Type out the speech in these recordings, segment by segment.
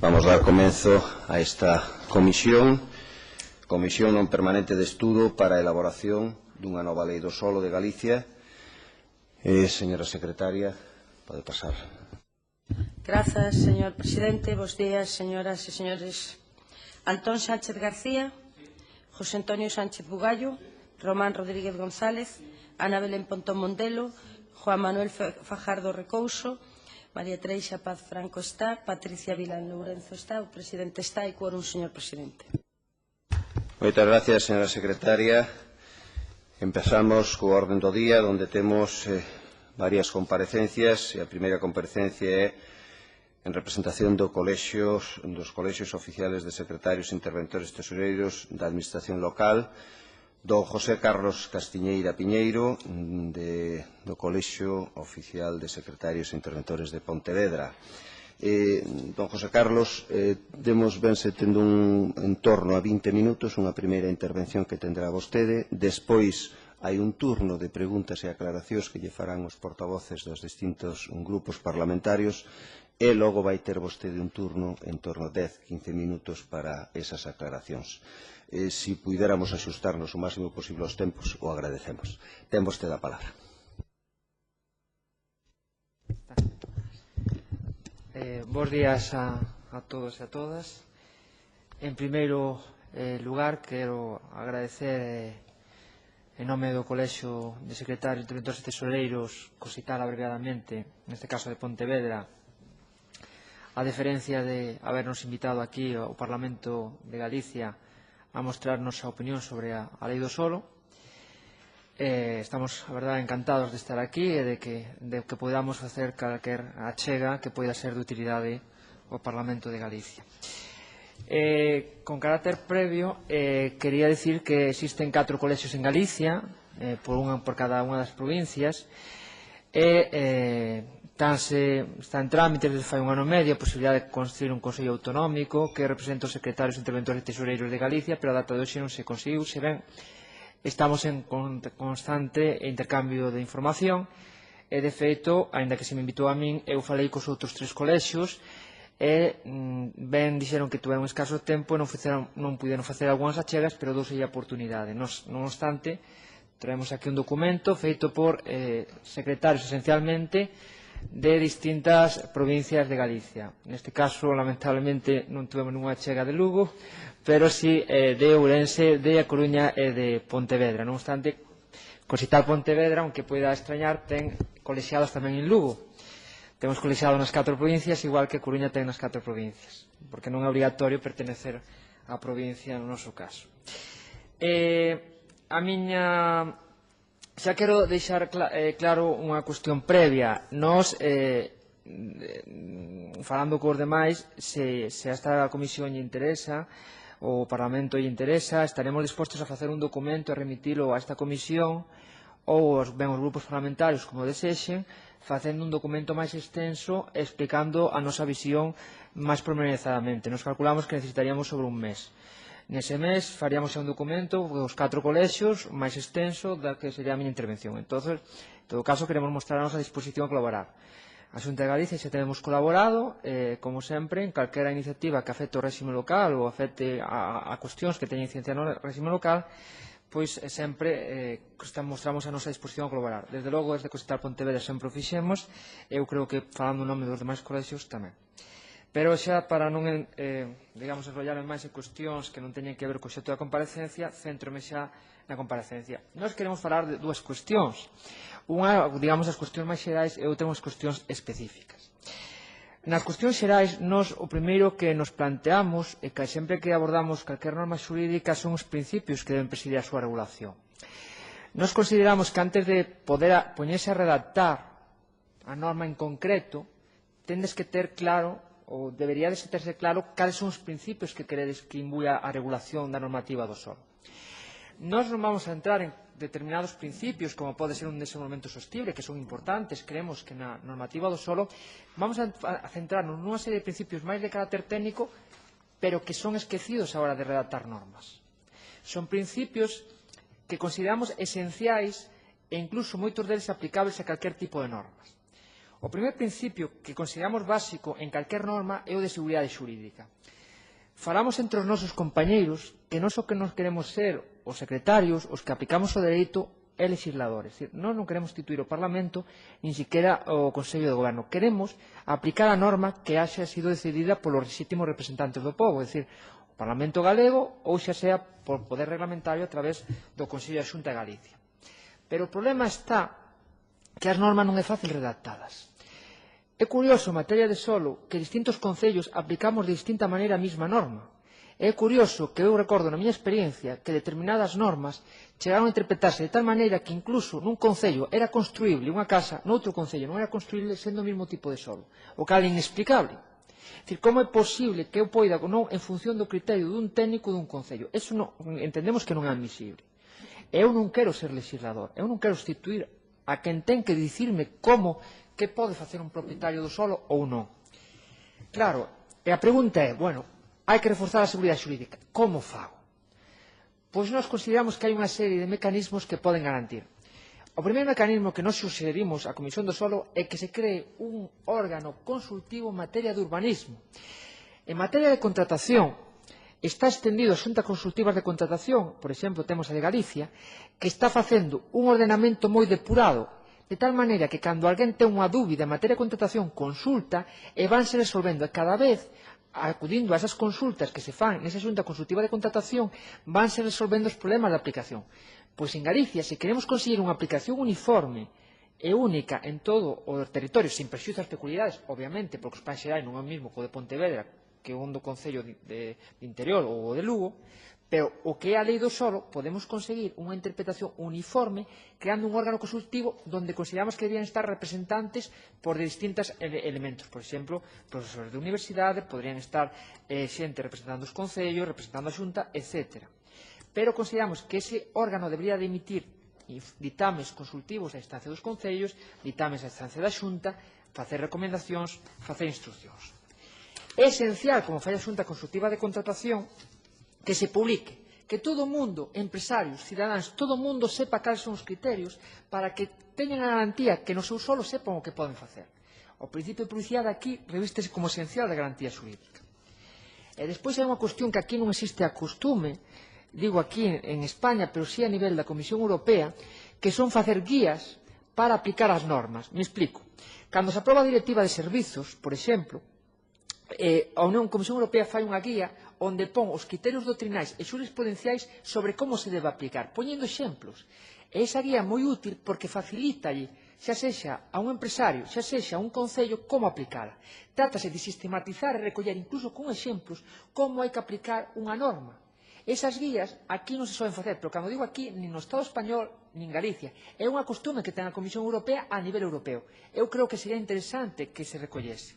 Vamos a dar comezo a esta comisión non permanente de estudo para a elaboración dunha nova lei do solo de Galicia. Señora secretaria, pode pasar. Grazas, señor presidente. Bos días, señoras e señores. Antón Sánchez García, José Antonio Sánchez Bugallo, Román Rodríguez González, Ana Belén Pontón Mondelo, Juan Manuel Fajardo Recouso, María Treixa Paz Franco está, Patricia Vilán Lourenzo está, o presidente está e quórum, señor presidente. Moitas gracias, señora secretaria. Empezamos co orden do día, onde temos varias comparecencias, e a primeira comparecencia é en representación dos colexios oficiales de secretarios e interventores tesoureiros da Administración local, do José Carlos Castiñeira Piñeiro, do Colexio Oficial de Secretarios e Interventores de Pontevedra. Don José Carlos, demos vense tendo en torno a 20 minutos, unha primeira intervención que tendrá vostede, despois hai un turno de preguntas e aclaracións que lle farán os portavoces dos distintos grupos parlamentarios e logo vai ter vostede un turno en torno a 10-15 minutos para esas aclaracións. Si puidéramos axustarnos o máximo posible aos tempos, o agradecemos. Ten vostede a palabra. Bos días a todos e a todas. En primeiro lugar, quero agradecer en nome do Colexio de Secretarios e Interventores Tesoureiros, cositar abreviadamente, neste caso de Pontevedra, a deferencia de habernos invitado aquí ao Parlamento de Galicia a mostrarnos a opinión sobre a lei do solo. Estamos, a verdade, encantados de estar aquí e de que podamos facer calquer achega que poida ser de utilidade ao Parlamento de Galicia. Con carácter previo, quería dicir que existen 4 colexios en Galicia, por cada unha das provincias, e está en trámites desde fai un ano e medio a posibilidade de construir un Consello Autonómico que representa os secretarios e interventores tesoureiros de Galicia, pero a data de hoxe non se conseguiu, se ben estamos en constante intercambio de información e, de feito, aínda que se me invitou a min, eu falei cos outros 3 colexios e ben dixeron que tuveron escaso tempo e non puderon facer algunhas achegas, pero douselle a oportunidade. Non obstante, traemos aquí un documento feito por secretarios esencialmente de distintas provincias de Galicia. Neste caso, lamentablemente, non tuvemos ninguna achega de Lugo, pero si de Ourense, de A Coruña e de Pontevedra. Non obstante, cositar Pontevedra, aunque poida extrañar, ten colexiados tamén en Lugo. Temos colexiado nas 4 provincias, igual que Coruña ten nas 4 provincias, porque non é obrigatorio pertenecer á provincia no noso caso. A miña... Xa quero deixar claro unha cuestión previa. Nós, falando cos demais, se a esta comisión lle interesa, o Parlamento lle interesa, estaremos dispostos a facer un documento e remitilo a esta comisión ou ben os grupos parlamentarios como desexen, facendo un documento máis extenso explicando a nosa visión máis pormenorizadamente. Nos calculamos que necesitaríamos sobre un mes. Nese mes faríamos un documento dos 4 colexios máis extenso da que sería a miña intervención. En todo caso, queremos mostrar a nosa disposición a colaborar. A Xunta de Galicia xa temos colaborado, como sempre, en calquera iniciativa que afecte o réxime local ou afecte a cuestións que teñen incidencia no réxime local, pois sempre mostramos a nosa disposición a colaborar. Desde logo, desde Cositar Pontevedra sempre o fixemos, eu creo que falando en nome dos demais colexios tamén. Pero xa para non, enrollarme máis en cuestións que non teñen que ver co xeito da comparecencia, céntrome xa na comparecencia. Nós queremos falar de 2 cuestións. Unha, digamos, as cuestións máis xerais e outra as cuestións específicas. Nas cuestións xerais, nós o primeiro que nos planteamos é que sempre que abordamos calquer norma xurídica son os principios que deben presidir a súa regulación. Nós consideramos que antes de poder poñerse a redactar a norma en concreto, tendes que ter claro ou debería de terse claro cales son os principios que queredes que imbuya a regulación da normativa do solo. Nós non vamos a entrar en determinados principios, como pode ser un desenvolvemento sostible, que son importantes, creemos que na normativa do solo, vamos a centrarnos nunha serie de principios máis de carácter técnico, pero que son esquecidos a hora de redactar normas. Son principios que consideramos esenciais e incluso moitos deles aplicables a calquer tipo de normas. O primeiro principio que consideramos básico en calquer norma é o de seguridade xurídica. Falamos entre os nosos compañeiros que non só que nos queremos ser os secretarios, os que aplicamos o dereito e legisladores. É dicir, non queremos instituir o Parlamento, nin siquiera o Consello de Goberno. Queremos aplicar a norma que haxa sido decidida polos legítimos representantes do povo, é dicir, o Parlamento galego ou xa sea por poder reglamentario a través do Consello da Xunta de Galicia. Pero o problema está que as normas non é fácil redactadas. É curioso, en materia de solo, que distintos concellos aplicamos de distinta maneira a mesma norma. É curioso que eu recordo na miña experiencia que determinadas normas chegaron a interpretarse de tal maneira que incluso nun concello era construíble unha casa, noutro concello non era construíble sendo o mesmo tipo de solo, o cal é inexplicable. É dicir, como é posible que eu poida ou non en función do criterio dun técnico dun concello? Eso non, entendemos que non é admisible. Eu non quero ser legislador, eu non quero instituir a quen ten que dicirme como que pode facer un propietario do solo ou non. Claro, e a pregunta é, bueno, hai que reforzar a seguridade xurídica. Como fago? Pois nós consideramos que hai unha serie de mecanismos que poden garantir. O primeiro mecanismo que nós suxerimos á Comisión do Solo é que se cree un órgano consultivo en materia de urbanismo. En materia de contratación, está extendido a xuntas consultivas de contratación, por exemplo, temos a de Galicia, que está facendo un ordenamento moi depurado, de tal maneira que cando alguén ten unha dúbida en materia de contratación consulta e vanse resolvendo e cada vez acudindo a esas consultas que se fan nesa xunta consultiva de contratación vanse resolvendo os problemas de aplicación. Pois en Galicia, se queremos conseguir unha aplicación uniforme e única en todo o territorio, sin prexuízo ás peculiaridades, obviamente, porque os plans xerais non é o mesmo que o de Pontevedra, que é un do Concello de Interior ou o de Lugo, pero o que é a lei do solo podemos conseguir unha interpretación uniforme creando un órgano consultivo onde consideramos que deberían estar representantes por distintos elementos. Por exemplo, profesores de universidade, podrían estar xente representando os concellos, representando a xunta, etc. Pero consideramos que ese órgano debería de emitir ditames consultivos á instancia dos concellos, ditames á instancia da xunta, facer recomendacións, facer instruccións. É esencial, como fai a xunta consultiva de contratación, que se publique, que todo o mundo, empresarios, cidadáns, todo o mundo sepa cales son os criterios para que teñan a garantía que no seu solo sepan o que poden facer. O principio de publicidade aquí revístese como esencial da garantía xurídica. E despois hai unha cuestión que aquí non existe a costume, digo aquí en España, pero sí a nivel da Comisión Europea, que son facer guías para aplicar as normas. Me explico. Cando se aproba a Directiva de Servizos, por exemplo, a Comisión Europea fai unha guía onde pon os criterios doctrinais e xurisprudenciais sobre como se debe aplicar, poñendo exemplos. E esa guía é moi útil porque facilítalle, xa sexa a un empresario, xa sexa a un concello, como aplicala. Trátase de sistematizar e recoller incluso con exemplos como hai que aplicar unha norma. Esas guías aquí non se soen facer, pero cando digo aquí, nin no Estado español, nin Galicia. É unha costume que ten a Comisión Europea a nivel europeo. Eu creo que sería interesante que se recollese.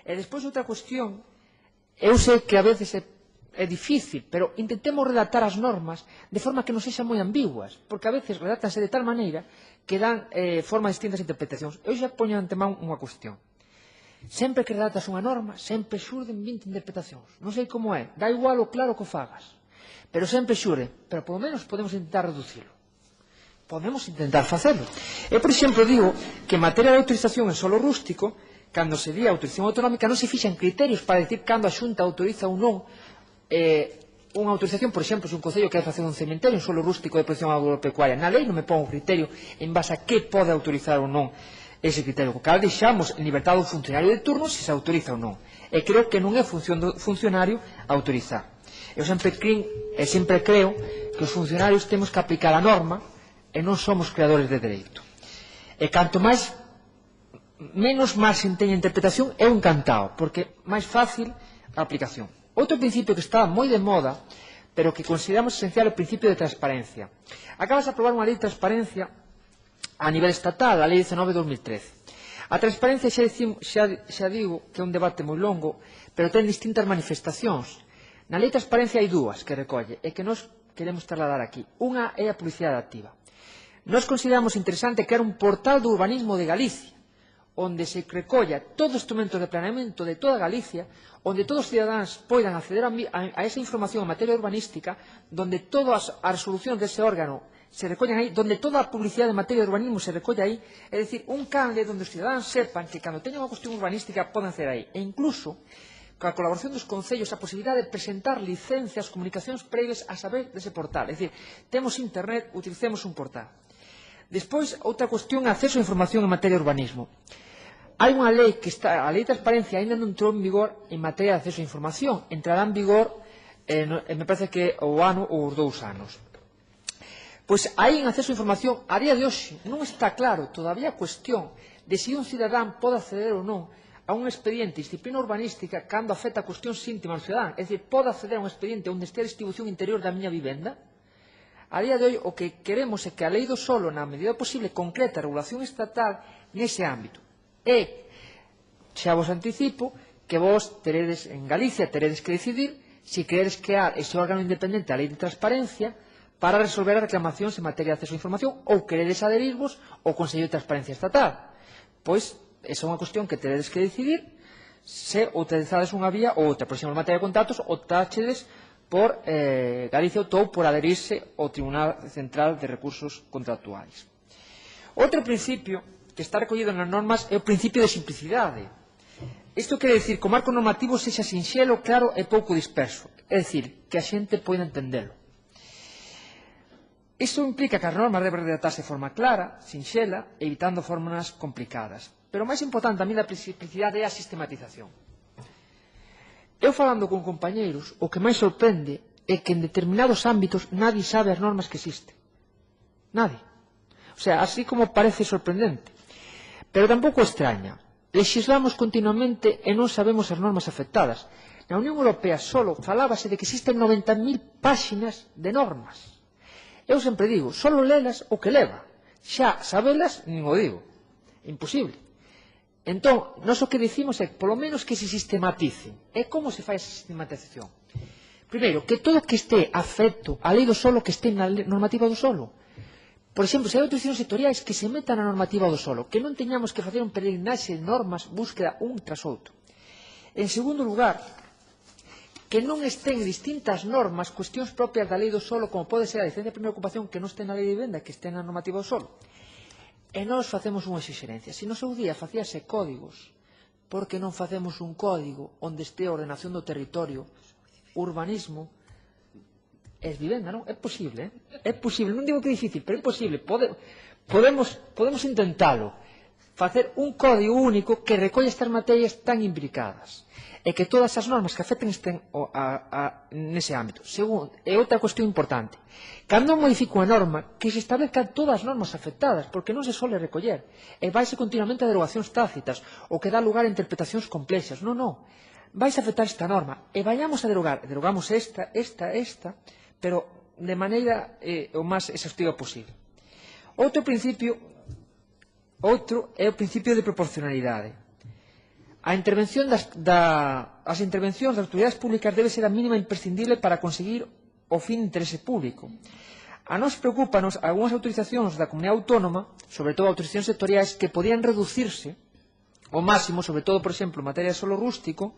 E despois outra cuestión, eu sei que a veces é difícil, pero intentemos redactar as normas de forma que non sexan moi ambiguas, porque a veces redactanse de tal maneira que dan formas distintas de interpretacións. Eu xa poño ante man unha cuestión. Sempre que redactas unha norma, sempre xurden 20 interpretacións. Non sei como é, dá igual o claro que o fagas, pero sempre xurden, pero polo menos podemos intentar reducilo. Podemos intentar facelo. Eu, por exemplo, digo que en materia de autorización en solo rústico, cando se di a autorización autonómica non se fixan criterios para decir cando a Xunta autoriza ou non unha autorización, por exemplo, se un concello quere facer un cementerio, un solo rústico de protección agropecuaria. Na lei non me pon un criterio en base a que pode autorizar ou non ese criterio. O cal deixamos en libertad do funcionario de turno se se autoriza ou non. E creo que non é función do funcionario autorizar. Eu sempre creo que os funcionarios temos que aplicar a norma e non somos creadores de dereito. E canto máis menos marxen teña interpretación, é un encantado, porque é máis fácil a aplicación. Outro principio que está moi de moda, pero que consideramos esencial, é o principio de transparencia. Acabas de aprobar unha lei de transparencia a nivel estatal, a lei 19/2013. A transparencia xa digo que é un debate moi longo, pero ten distintas manifestacións. Na lei de transparencia hai dúas que recolle e que nós queremos trasladar aquí. Unha é a publicidade activa. Nós consideramos interesante crear un portal do urbanismo de Galicia, onde se recolla todos os instrumentos de planeamento de toda Galicia, onde todos os cidadáns poidan acceder a esa información en materia urbanística, onde todas as resolucións dese órgano se recollen aí, donde toda a publicidade en materia de urbanismo se recolle aí, é dicir, un canle donde os cidadáns sepan que cando teñan unha cuestión urbanística poden hacer aí, e incluso coa colaboración dos concellos a posibilidade de presentar licencias, comunicacións previas a saber dese portal, é dicir, temos internet, utilicemos un portal. Despois, outra cuestión é acceso a información en materia de urbanismo. Hai unha lei que está, a lei de transparencia ainda non entrou en vigor en materia de acceso a información, entrará en vigor, me parece que o ano ou os 2 anos. Pois aí en acceso a información, a día de hoxe, non está claro todavía a cuestión de se un cidadán pode acceder ou non a un expediente de disciplina urbanística cando afecta a cuestións íntimas do cidadán, é dicir, pode acceder a un expediente onde este a distribución interior da miña vivenda. A día de hoxe, o que queremos é que a lei do solo, na medida posible, concreta a regulación estatal nese ámbito. E, xa vos anticipo, que vos teredes, en Galicia, teredes que decidir se queredes crear ese órgano independente a lei de transparencia para resolver as reclamacións en materia de acceso a información ou queredes adherirvos ao Consello de Transparencia Estatal. Pois, esa é unha cuestión que teredes que decidir se utilizades unha vía ou outra. Por exemplo, en materia de contratos, optaxedes por Galicia optou por adherirse ao Tribunal Central de Recursos Contractuais. Outro principio que está recollido nas normas é o principio de simplicidade. Isto quere dicir que o marco normativo sexa sinxelo, claro e pouco disperso. É dicir, que a xente poida entendelo. Isto implica que as normas deben redactarse de forma clara, sinxela, evitando fórmulas complicadas. Pero o máis importante a mí da simplicidade é a sistematización. Eu falando con compañeiros, o que máis sorprende é que en determinados ámbitos nadie sabe as normas que existen. Nadie. O sea, así como parece sorprendente. Pero tampouco extraña. Legislamos continuamente e non sabemos as normas afectadas. Na Unión Europea solo falábase de que existen 90.000 páxinas de normas. Eu sempre digo, solo lelas o que leva. Xa sabelas, nin o digo. Imposible. Entón, nós o que dicimos é, polo menos, que se sistematicen. E como se fai esa sistematización? Primeiro, que todo que este afecto á lei do solo que este na normativa do solo. Por exemplo, se hai autorizacións sectoriais que se metan na normativa do solo, que non teñamos que facer un peregrinaxe de normas, búsqueda un tras outro. En segundo lugar, que non estén distintas normas, cuestións propias da lei do solo, como pode ser a licencia de primeira ocupación, que non este na lei de vivenda, que este na normativa do solo. E nós facemos unha exixencia. Se no seu día facíase códigos, por que non facemos un código onde este a ordenación do territorio, urbanismo, é vivenda, non? É posible, é posible, non digo que é difícil, pero é posible. Podemos intentalo. Facer un código único que recolle estas materias tan imbricadas e que todas as normas que afecten estén nese ámbito. Segundo, é outra cuestión importante. Cando modifico unha norma, que se establezcan todas as normas afectadas, porque non se sole recoller. E vaise continuamente a derogacións tácitas, o que dá lugar a interpretacións complexas. Non, non. Vais a afectar esta norma e vayamos a derogar. Derogamos esta, pero de maneira o máis exhaustiva posible. Outro é o principio de proporcionalidade. As intervencións das autoridades públicas debe ser a mínima imprescindible para conseguir o fin de interese público. A nos preocupanos algunhas autorizacións da comunidade autónoma, sobre todo autorizacións sectoriais, que podían reducirse ao máximo, sobre todo, por exemplo, en materia de solo rústico,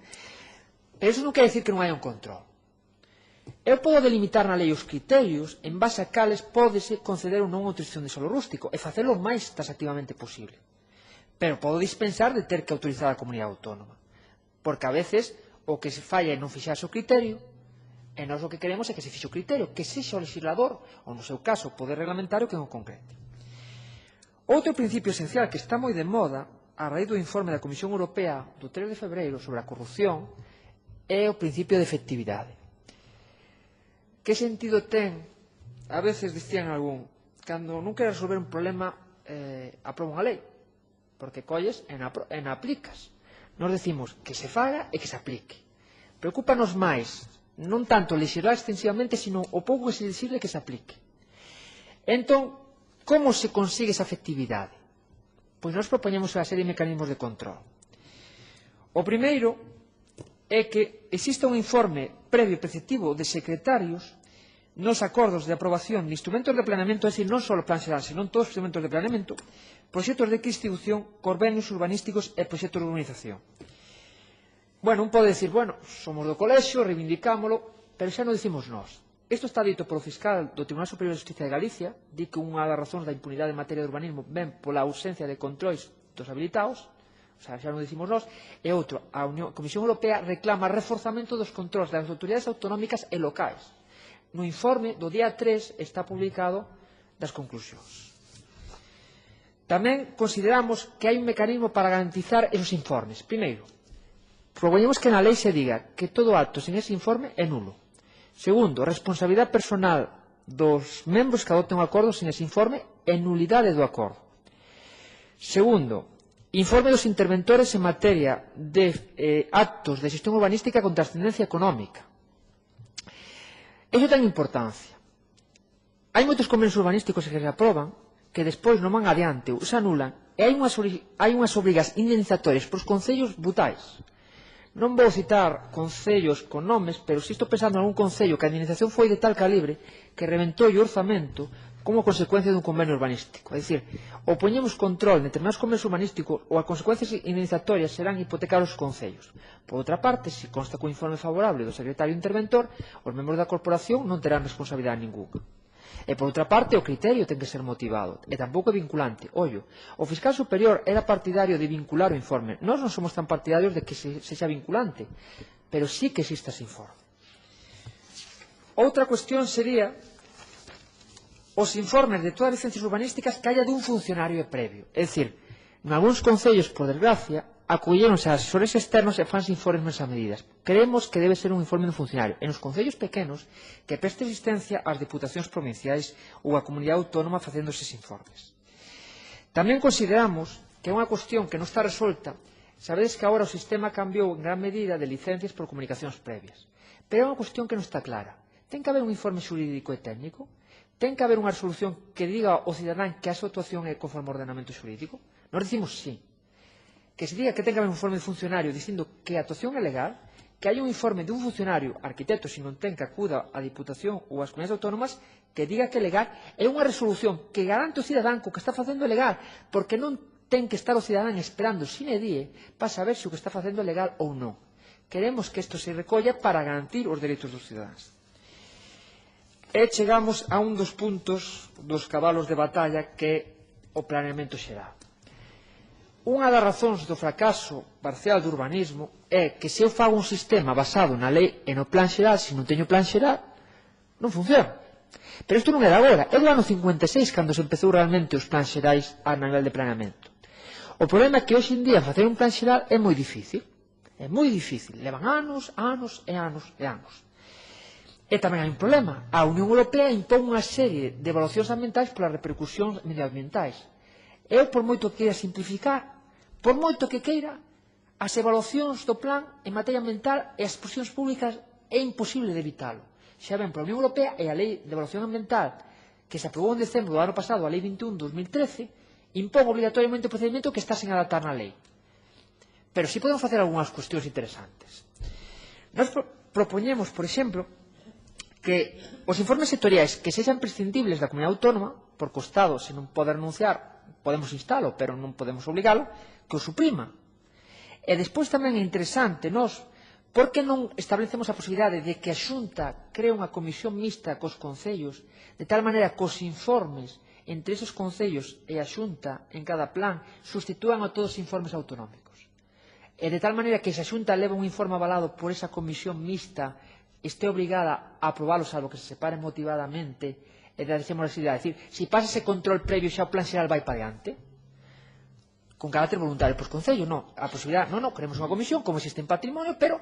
pero iso non quere dicir que non hai un control. Eu podo delimitar na lei os criterios en base a cales pódese conceder ou non autorización de solo rústico e facelo o máis taxativamente posible. Pero podo dispensar de ter que autorizar a comunidade autónoma. Porque a veces o que se falla é non fixarse o criterio e nós o que queremos é que se fixe o criterio, que sexa o legislador, ou no seu caso o poder reglamentario, que non concrete. Outro principio esencial que está moi de moda a raíz do informe da Comisión Europea do 3 de febreiro sobre a corrupción é o principio de efectividade. Que sentido ten, a veces dicían algún, cando non queres resolver un problema, aproba unha lei, porque colles e na aplicas. Nos decimos que se faga e que se aplique. Preocúpanos máis, non tanto legislar extensivamente, sino o pouco que se legisle que se aplique. Entón, como se consigue esa efectividade? Pois nós propoñemos unha serie de mecanismos de control. O primeiro é que exista un informe previo preceptivo de secretarios nos acordos de aprobación de instrumentos de planeamento, é dicir, non só o plan xeral, senón todos os instrumentos de planeamento, proxectos de distribución, convenios urbanísticos e proxectos de urbanización. Bueno, un pode decir, bueno, somos do colexio, reivindicámolo, pero xa non dicimos nós. Isto está dito polo fiscal do Tribunal Superior de Justicia de Galicia, di que unha das razóns da impunidade en materia de urbanismo ven pola ausencia de controis dos habilitados, o sea, xa non dicimos nós, e outro, a Comisión Europea reclama reforzamento dos controis das autoridades autonómicas e locais. No informe do día 3 está publicado das conclusións. Tamén consideramos que hai un mecanismo para garantizar esos informes. Primeiro, propoñemos que na lei se diga que todo acto sen ese informe é nulo. Segundo, responsabilidade personal dos membros que adopten un acordo sen ese informe e nulidade do acordo. Segundo, informe dos interventores en materia de actos de xestión urbanística con trascendencia económica. Iso ten importancia. Hai moitos convenios urbanísticos que se aproban que despois non van adiante ou se anulan e hai unhas obrigas indemnizatorias para os concellos brutais. Non vou citar concellos con nomes, pero si estou pensando en algún concello que a indemnización foi de tal calibre que reventou o orzamento como consecuencia dun convenio urbanístico. É dicir, ou poñemos control en determinados convenios urbanísticos ou as consecuencias indemnizatorias serán hipotecar os concellos. Por outra parte, se consta con informe favorable do secretario interventor, os membros da corporación non terán responsabilidade ninguna. E, por outra parte, o criterio ten que ser motivado e tampouco é vinculante. Ollo, o fiscal superior era partidario de vincular o informe. Nós non somos tan partidarios de que sexa vinculante, pero sí que exista ese informe. Outra cuestión sería os informes de todas as licencias urbanísticas que haya dun funcionario previo. É dicir, en algúns concellos, por desgracia, acolléronse a asesores externos e fanse informes nesas medidas. Creemos que debe ser un informe dun funcionario. En os concellos pequenos, que preste asistencia ás diputacións provinciais ou á comunidade autónoma facendo eses informes. Tamén consideramos que é unha cuestión que non está resolta. Sabedes que agora o sistema cambiou en gran medida de licencias por comunicacións previas. Pero é unha cuestión que non está clara. Ten que haber un informe xurídico e técnico? Ten que haber unha resolución que diga ao cidadán que a súa actuación é conforme ao ordenamento xurídico? Nós dicimos sí. Que se diga que ten que haber un informe de funcionario dicindo que a actuación é legal, que hai un informe de un funcionario, arquitecto, se non ten que acuda á Diputación ou ás comunidades autónomas, que diga que é legal, é unha resolución que garante ao cidadán que o que está facendo é legal, porque non ten que estar o cidadán esperando sine die para saber se o que está facendo é legal ou non. Queremos que isto se recolla para garantir os dereitos dos cidadáns. E chegamos a un dos puntos dos cabalos de batalla que é o planeamento xeral. Unha das razóns do fracaso parcial do urbanismo é que se eu fago un sistema basado na lei e no plan xeral, se non teño plan xeral, non funciona. Pero isto non é de agora, é do ano 56 cando se empezou realmente os plans xerais a nivel de planeamento. O problema é que hoxe en día facer un plan xeral é moi difícil. É moi difícil, levan anos, anos e anos e anos. E tamén hai un problema. A Unión Europea impón unha serie de evaluacións ambientais polas repercusións medioambientais. Eu, por moito que queira simplificar, por moito que queira, as evaluacións do plan en materia ambiental e as exposicións públicas é imposible de evitalo. Xa ben, pola Unión Europea e a Lei de Evaluación Ambiental, que se aprobou en decembro do ano pasado, a Lei 21/2013, impón obligatoriamente o procedimento que está sen adaptar na lei. Pero si podemos facer algunhas cuestións interesantes. Nós propoñemos, por exemplo, que os informes sectoriais que sexan prescindibles da comunidade autónoma, porque o Estado, se non pode renunciar, podemos instalo, pero non podemos obligalo, que o suprima. E despois tamén é interesante, nós, por que non establecemos a posibilidade de que a Xunta cree unha comisión mixta cos concellos, de tal maneira que os informes entre esos concellos e a Xunta en cada plan sustitúan a todos os informes autonómicos. E de tal maneira que se a Xunta leva un informe avalado por esa comisión mixta este obrigada a aprobalo salvo que se separe motivadamente e deixemos así de decir, se pasa ese control previo xa o plan xeral vai para diante con carácter voluntario, pois concello, non, a posibilidade, non, queremos unha comisión como existe en patrimonio, pero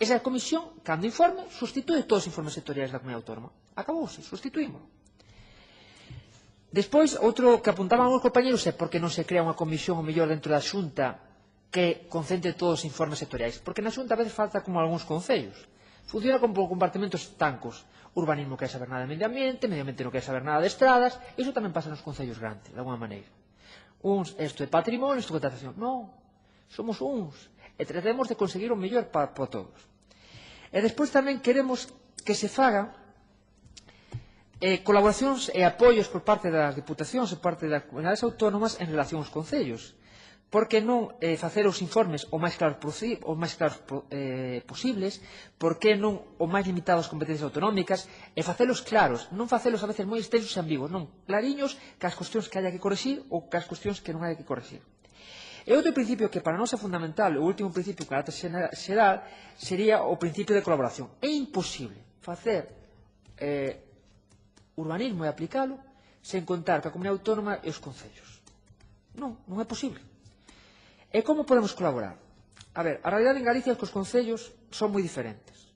esa comisión, cando informe, sustitúe todos os informes sectoriais da comunidade autónoma, acabouse, sustituímos. Despois, outro que apuntaban os compañeros é porque non se crea unha comisión o mellor dentro da Xunta que concentre todos os informes sectoriais, porque na Xunta a veces falta como algúns concellos. Funciona como compartimentos estancos. Urbanismo quer saber nada de medio ambiente non quer saber nada de estradas. Iso tamén pasa nos concellos grandes, de alguma maneira. Uns, isto é patrimonio, isto é contratación. Non, somos uns. E tratemos de conseguir o mellor para todos. E despois tamén queremos que se fagan colaboracións e apoios por parte das diputacións e por parte das comunidades autónomas en relación aos concellos. por que non facer os informes o máis claros posibles, por que non o máis limitados as competencias autonómicas, e facelos claros, non facelos a veces moi extensos e ambiguos, non, clariños, cas cuestións que haya que corrixir ou cas cuestións que non haya que corrixir. E outro principio que para nós é fundamental, o último principio de carácter xeral, sería o principio de colaboración. É imposible facer urbanismo e aplicalo sen contar ca comunidade autónoma e os concellos. Non, non é posible. E como podemos colaborar? A ver, a realidade en Galicia é que os concellos son moi diferentes.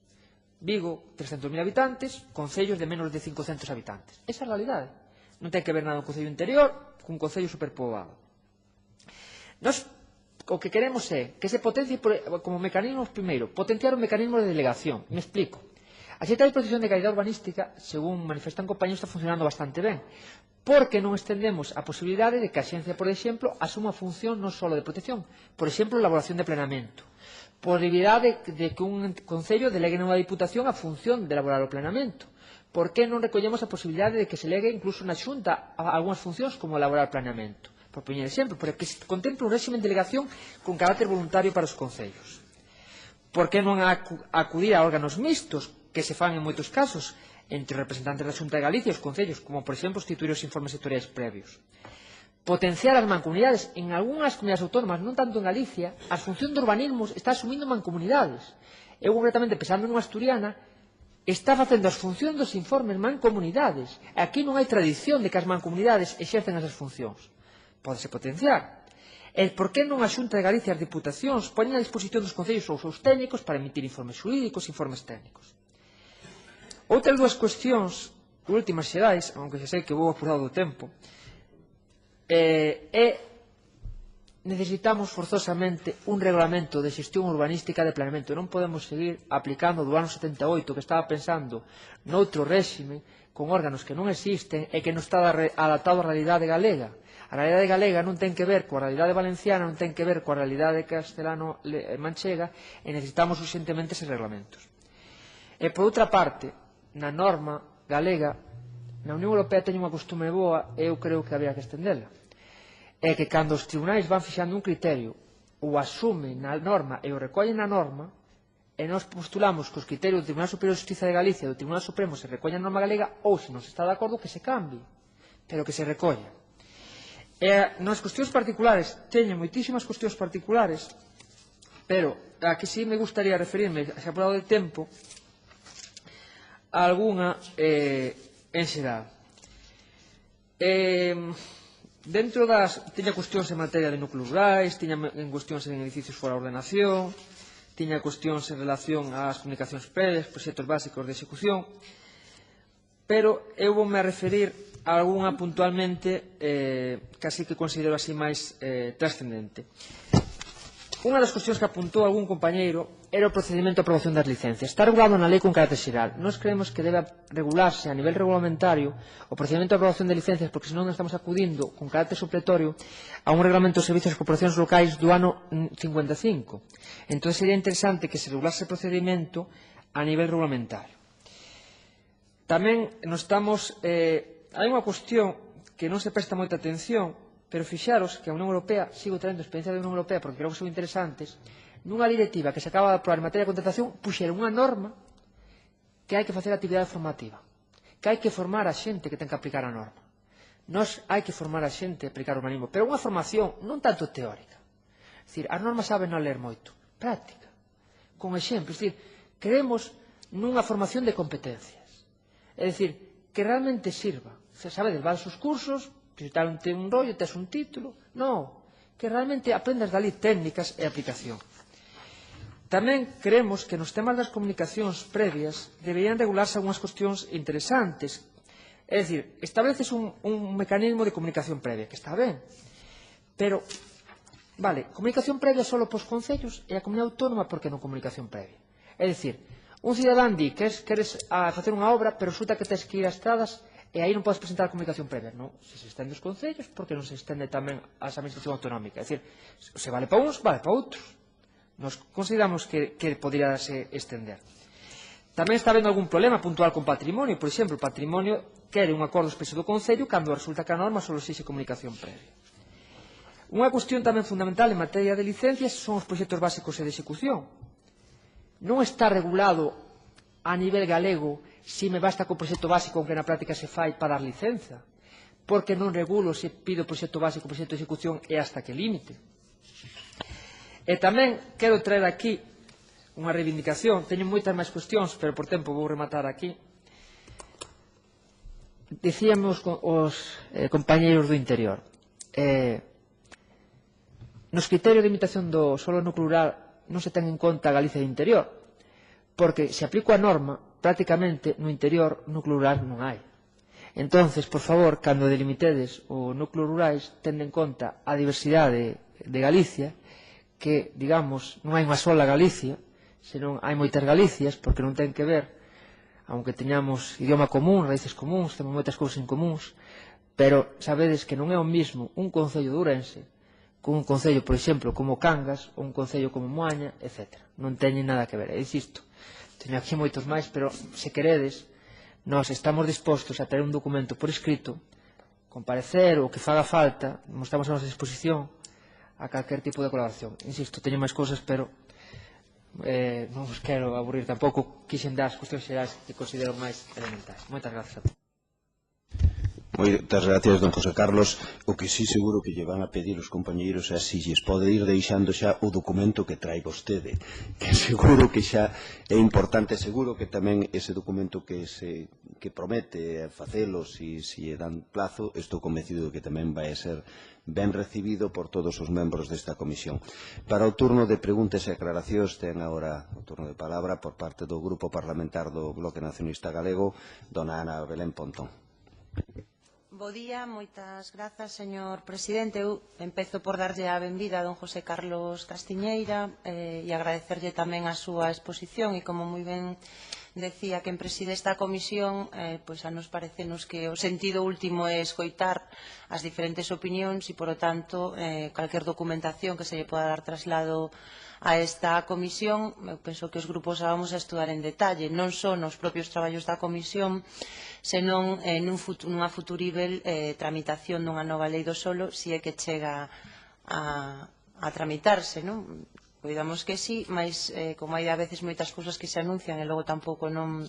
Vigo, 300.000 habitantes, concellos de menos de 500 habitantes. Esa é a realidade. Non ten que ver nada un concello interior cun concello superpoboado. Nós o que queremos é que se potencie como mecanismos, primeiro, potenciar o mecanismo de delegación. Me explico. A Xunta de Protección de Calidade Urbanística, según manifestan compañeros, está funcionando bastante ben, porque non estendemos a posibilidade de que a Xencia, por exemplo, asuma a función non só de protección, por exemplo, elaboración de planeamento, posibilidade de que un concello delegue nunha diputación a función de elaborar o planeamento. Por que non recollemos a posibilidade de que se legue incluso na Xunta algunhas funcións como elaborar planeamento? Por poñer exemplo, porque se contempla un réxime de delegación con carácter voluntario para os concellos. Por que non acudir a órganos mixtos que se fan en moitos casos entre os representantes da Xunta de Galicia e os concellos, como, por exemplo, instituir os informes sectoriais previos. Potenciar as mancomunidades. En algunhas comunidades autónomas, non tanto en Galicia, a función de urbanismo está asumindo mancomunidades. Eu, concretamente, pensando nunha asturiana, está facendo as funcións dos informes mancomunidades. Aquí non hai tradición de que as mancomunidades exercen esas funcións. Pódese potenciar. E por que non a Xunta de Galicia e as diputacións poñen a disposición dos concellos os seus técnicos para emitir informes xurídicos e informes técnicos? Outras dúas cuestións, últimas xerais, aunque xa sei que vou apurado do tempo, necesitamos forzosamente un regulamento de xestión urbanística de planeamento. Non podemos seguir aplicando do ano 78, que estaba pensando noutro réxime, con órganos que non existen e que non está adaptado á realidade galega. A realidade galega non ten que ver coa realidade valenciana, non ten que ver coa realidade castelano-manchega, e necesitamos urxentemente eses reglamentos. E, por outra parte, na norma galega, na Unión Europea teñen unha costume boa e eu creo que había que estendela. É que cando os tribunais van fixando un criterio, o asumen na norma e o recollen na norma, e nós postulamos que os criterios do Tribunal Superior de Justiza de Galicia e do Tribunal Supremo se recollen na norma galega, ou, se non se está de acordo, que se cambie, pero que se recolla. E nas cuestións particulares, teñen moitísimas cuestións particulares, pero a que sí me gustaría referirme, xa apurado de tempo, alguna en xeral. Dentro das... Tiña cuestións en materia de núcleos rurais, tiña en cuestións en edificios fora ordenación, tiña cuestións en relación ás comunicacións previas, proxectos básicos de execución, pero eu voume a referir a alguna puntualmente casi que considero así máis trascendente. Unha das cuestións que apuntou algún compañeiro era o procedimento de aprobación das licencias. Está regulado na lei con carácter xeral. Nós creemos que debe regularse a nivel regulamentario o procedimento de aprobación de licencias, porque senón estamos acudindo con carácter supletorio a un reglamento de servicios das corporacións locais do ano 55. Entón sería interesante que se regulase o procedimento a nivel regulamentario. Tamén nos estamos... hai unha cuestión que non se presta moita atención, pero fixaros que a Unión Europea, sigo traendo experiencia da Unión Europea porque creo que son interesantes, nunha directiva que se acaba de aprobar en materia de contratación, puxeron unha norma que hai que facer actividade formativa, que hai que formar a xente que ten que aplicar a norma. Nós hai que formar a xente a aplicar o urbanismo, pero unha formación non tanto teórica. É dicir, as normas saben non ler moito, práctica, con exemplos. É dicir, queremos nunha formación de competencias. É dicir, que realmente sirva. Sabedes, vas aos cursos, presentar un rollo, tes un título. Non, que realmente aprendas dali técnicas e aplicación. Tamén creemos que nos temas das comunicacións previas deberían regularse algunhas cuestións interesantes. É dicir, estableces un mecanismo de comunicación previa, que está ben, pero, vale, comunicación previa só pos concellos e a comunidade autónoma, por que non comunicación previa? É dicir, un cidadán di que queres facer unha obra, pero resulta que tes que ir a estradas e aí non podes presentar a comunicación previa. Non, se se estende os concellos, por que non se estende tamén a administración autonómica? É dicir, se vale para uns, vale para outros. Nos consideramos que podría se estender. Tamén está habendo algún problema puntual con patrimonio. Por exemplo, o patrimonio quere un acordo expreso do Concello cando resulta que a norma só exixe comunicación previa. Unha cuestión tamén fundamental en materia de licencias son os proxectos básicos e de execución. Non está regulado a nivel galego se me basta co proxecto básico que na práctica se fai para dar licenza, porque non regulo se pido proxecto básico, proxecto de execución e hasta que límite. E tamén quero traer aquí unha reivindicación, teño moitas máis cuestións, pero por tempo vou rematar aquí. Dicíamos os compañeiros do interior, nos criterios de limitación do solo núcleo rural non se ten en conta a Galicia do interior, porque se aplico a norma, prácticamente no interior núcleo rural non hai. Entonces, por favor, cando delimitedes o núcleo rurais, tende en conta a diversidade de Galicia, que, digamos, non hai unha sola Galicia, senón hai moitas Galicias, porque non ten que ver, aunque teñamos idioma común, raíces comuns, temos moitas cousas en comuns, pero sabedes que non é o mismo un concello de Ourense con un concello, por exemplo, como Cangas ou un concello como Moaña, etc. Non teñen nada que ver, insisto. Teño aquí moitos máis, pero se queredes, nós estamos dispostos a ter un documento por escrito, comparecer ou que faga falta, mostramos a nosa disposición a calquer tipo de colaboración. Insisto, teño máis cousas, pero non os quero aburrir tampouco. Quixen dar as cuestións xerais que considero máis elementais. Moitas grazas a todos. Moitas gracias, don José Carlos. O que sí seguro que lle van a pedir os compañeiros é se lles pode ir deixando xa o documento que trae vostede, que seguro que xa é importante, seguro que tamén ese documento que promete facelo, se lle dan plazo, estou convencido que tamén vai a ser ben recibido por todos os membros desta comisión. Para o turno de preguntas e aclaracións ten agora o turno de palabra por parte do Grupo Parlamentar do Bloque Nacionalista Galego, dona Ana Belén Pontón. Bo día, moitas grazas, señor presidente. Eu empezo por darlle a benvida a don José Carlos Castiñeira e agradecerlle tamén a súa exposición e, como moi ben decía quen preside esta comisión, pois a nos parecenos que o sentido último é escoitar as diferentes opinións e, por o tanto, calquer documentación que se lle poda dar traslado a esta comisión, eu penso que os grupos a vamos a estudar en detalle, non só nos propios traballos da comisión, senón nunha futurível tramitación dunha nova lei do solo, se é que chega a tramitarse, non? Coidamos que sí, mas como hai a veces moitas cousas que se anuncian e logo tampouco non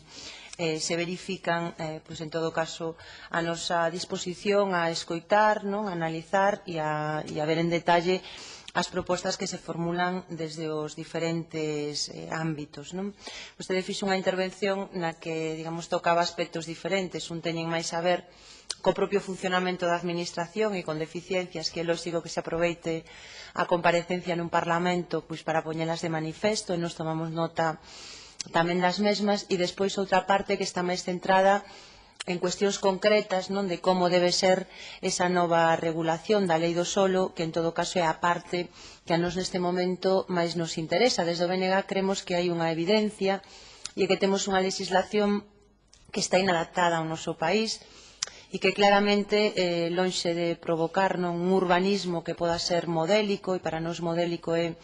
se verifican, pois en todo caso a nosa disposición a escoitar, non, a analizar e a ver en detalle as propostas que se formulan desde os diferentes ámbitos, non? Vostede fixo unha intervención na que, digamos, tocaba aspectos diferentes. Un teñen máis a ver co propio funcionamento da administración e con deficiencias, que é lógico que se aproveite a comparecencia nun Parlamento pois para poñelas de manifesto, e nos tomamos nota tamén das mesmas, e despois outra parte que está máis centrada en cuestións concretas, non, de como debe ser esa nova regulación da lei do solo, que en todo caso é a parte que a nos neste momento máis nos interesa. Desde o BNG creemos que hai unha evidencia e que temos unha legislación que está inadaptada ao noso país e que claramente, lonxe de provocar un urbanismo que poda ser modélico, e para nós modélico é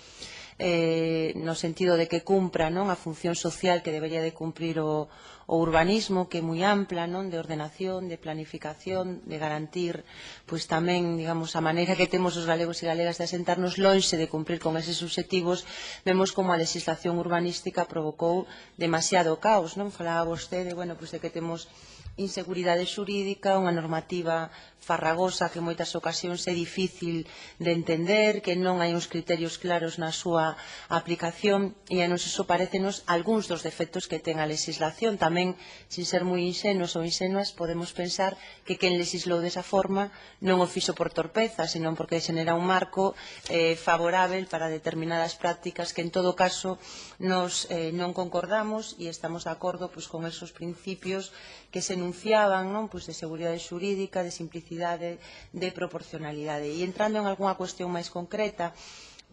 no sentido de que cumpra a función social que debería de cumprir o urbanismo, que é moi ampla, de ordenación, de planificación, de garantir pois tamén, digamos, a maneira que temos os galegos e galegas de asentarnos, lonxe de cumprir con eses obxectivos. Vemos como a legislación urbanística provocou demasiado caos, non? Falaba vostede, bueno, pois de que temos inseguridade xurídica, unha normativa farragosa que en moitas ocasións é difícil de entender, que non hai uns criterios claros na súa aplicación, e a nos iso parécenos algúns dos defectos que ten a legislación. Tamén, sin ser moi inxenuos ou inxenuas, podemos pensar que quen legislou desa forma non o fixo por torpeza, senón porque xenera un marco favorável para determinadas prácticas que, en todo caso, nos non concordamos e estamos de acordo con esos principios que se enunciaban, pois de seguridade xurídica, de simplicidade, de proporcionalidade. E entrando en algunha cuestión máis concreta,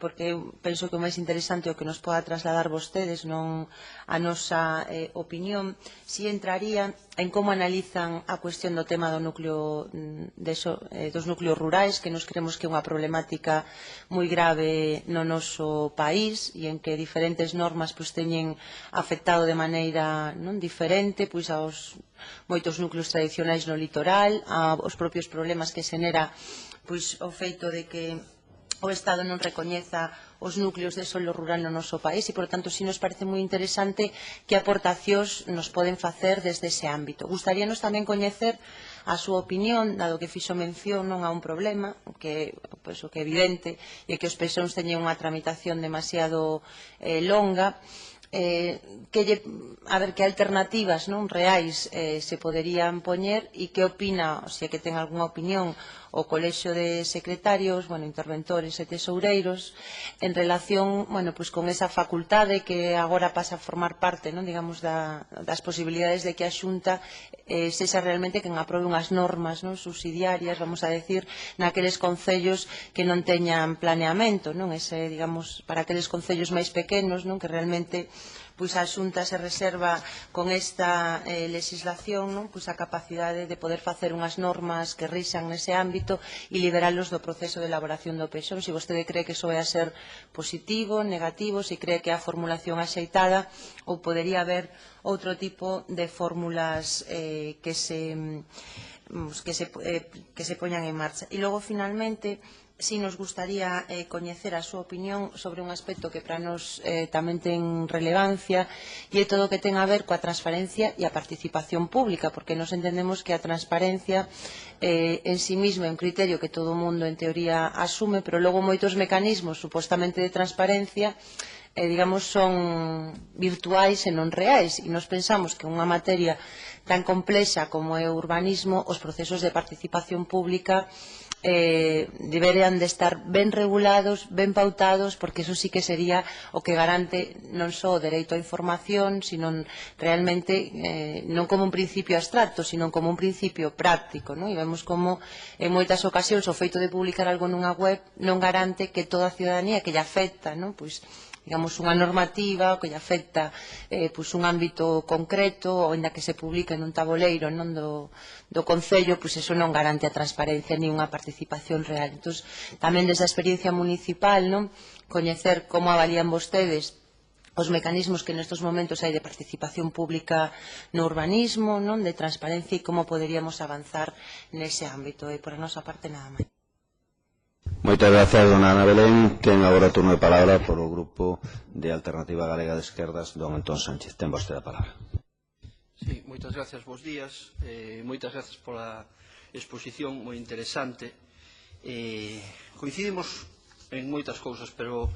porque eu penso que o máis interesante é o que nos poda trasladar vostedes, non a nosa opinión, si entraría en como analizan a cuestión do tema do núcleo dos núcleos rurais, que nos creemos que é unha problemática moi grave no noso país e en que diferentes normas teñen afectado de maneira diferente aos moitos núcleos tradicionais no litoral, aos propios problemas que xenera o feito de que o Estado non recoñeza os núcleos de solo rural no noso país e, por tanto, si nos parece moi interesante que aportacións nos poden facer desde ese ámbito. Gustaríanos tamén coñecer a súa opinión, dado que fixo mención non a un problema, que o que é evidente é que os pensións teñen unha tramitación demasiado longa, a ver que alternativas reais se poderían poñer e que opina, se é que ten algunha opinión, o Colexio de Secretarios, interventores e tesoureiros en relación con esa facultade que agora pasa a formar parte, digamos, das posibilidades de que a Xunta sexa realmente quen aprobe unhas normas subsidiarias, vamos a decir, naqueles concellos que non teñan planeamento, digamos, para aqueles concellos máis pequenos, que realmente a Xunta se reserva con esta legislación a capacidade de poder facer unhas normas que rixan nese ámbito e liberalos do proceso de elaboración do PEXON. Se vostede cree que iso vai a ser positivo, negativo, se cree que é a formulación axeitada ou podería haber outro tipo de fórmulas que se poñan en marcha. E logo, finalmente, si nos gustaría coñecer a súa opinión sobre un aspecto que para nos tamén ten relevancia e é todo o que ten a ver coa transparencia e a participación pública, porque nos entendemos que a transparencia en sí mesma é un criterio que todo o mundo en teoría asume, pero logo moitos mecanismos supostamente de transparencia digamos, son virtuais e non reais, e nos pensamos que unha materia tan complexa como é o urbanismo, os procesos de participación pública deberían de estar ben regulados, ben pautados, porque eso sí que sería o que garante non só o dereito á información, sino realmente non como un principio abstracto, sino como un principio práctico, e vemos como en moitas ocasións o feito de publicar algo nunha web non garante que toda a ciudadanía que lle afecta, digamos, unha normativa que lle afecta un ámbito concreto, ou ainda que se publique nun taboleiro do Concello, eso non garante a transparencia ni unha participación real. Entón, tamén desde a experiencia municipal, coñecer como avalían vostedes os mecanismos que nestes momentos hai de participación pública no urbanismo, de transparencia e como poderíamos avanzar nese ámbito. E por a nosa parte nada máis. Moitas gracias, dona Ana Belén. Ten agora o turno de palabra por o Grupo de Alternativa Galega de Esquerdas, don Antón Sánchez. Ten vostede a palabra. Sí, moitas gracias, bos días. Moitas gracias pola exposición moi interesante. Coincidimos en moitas cousas, pero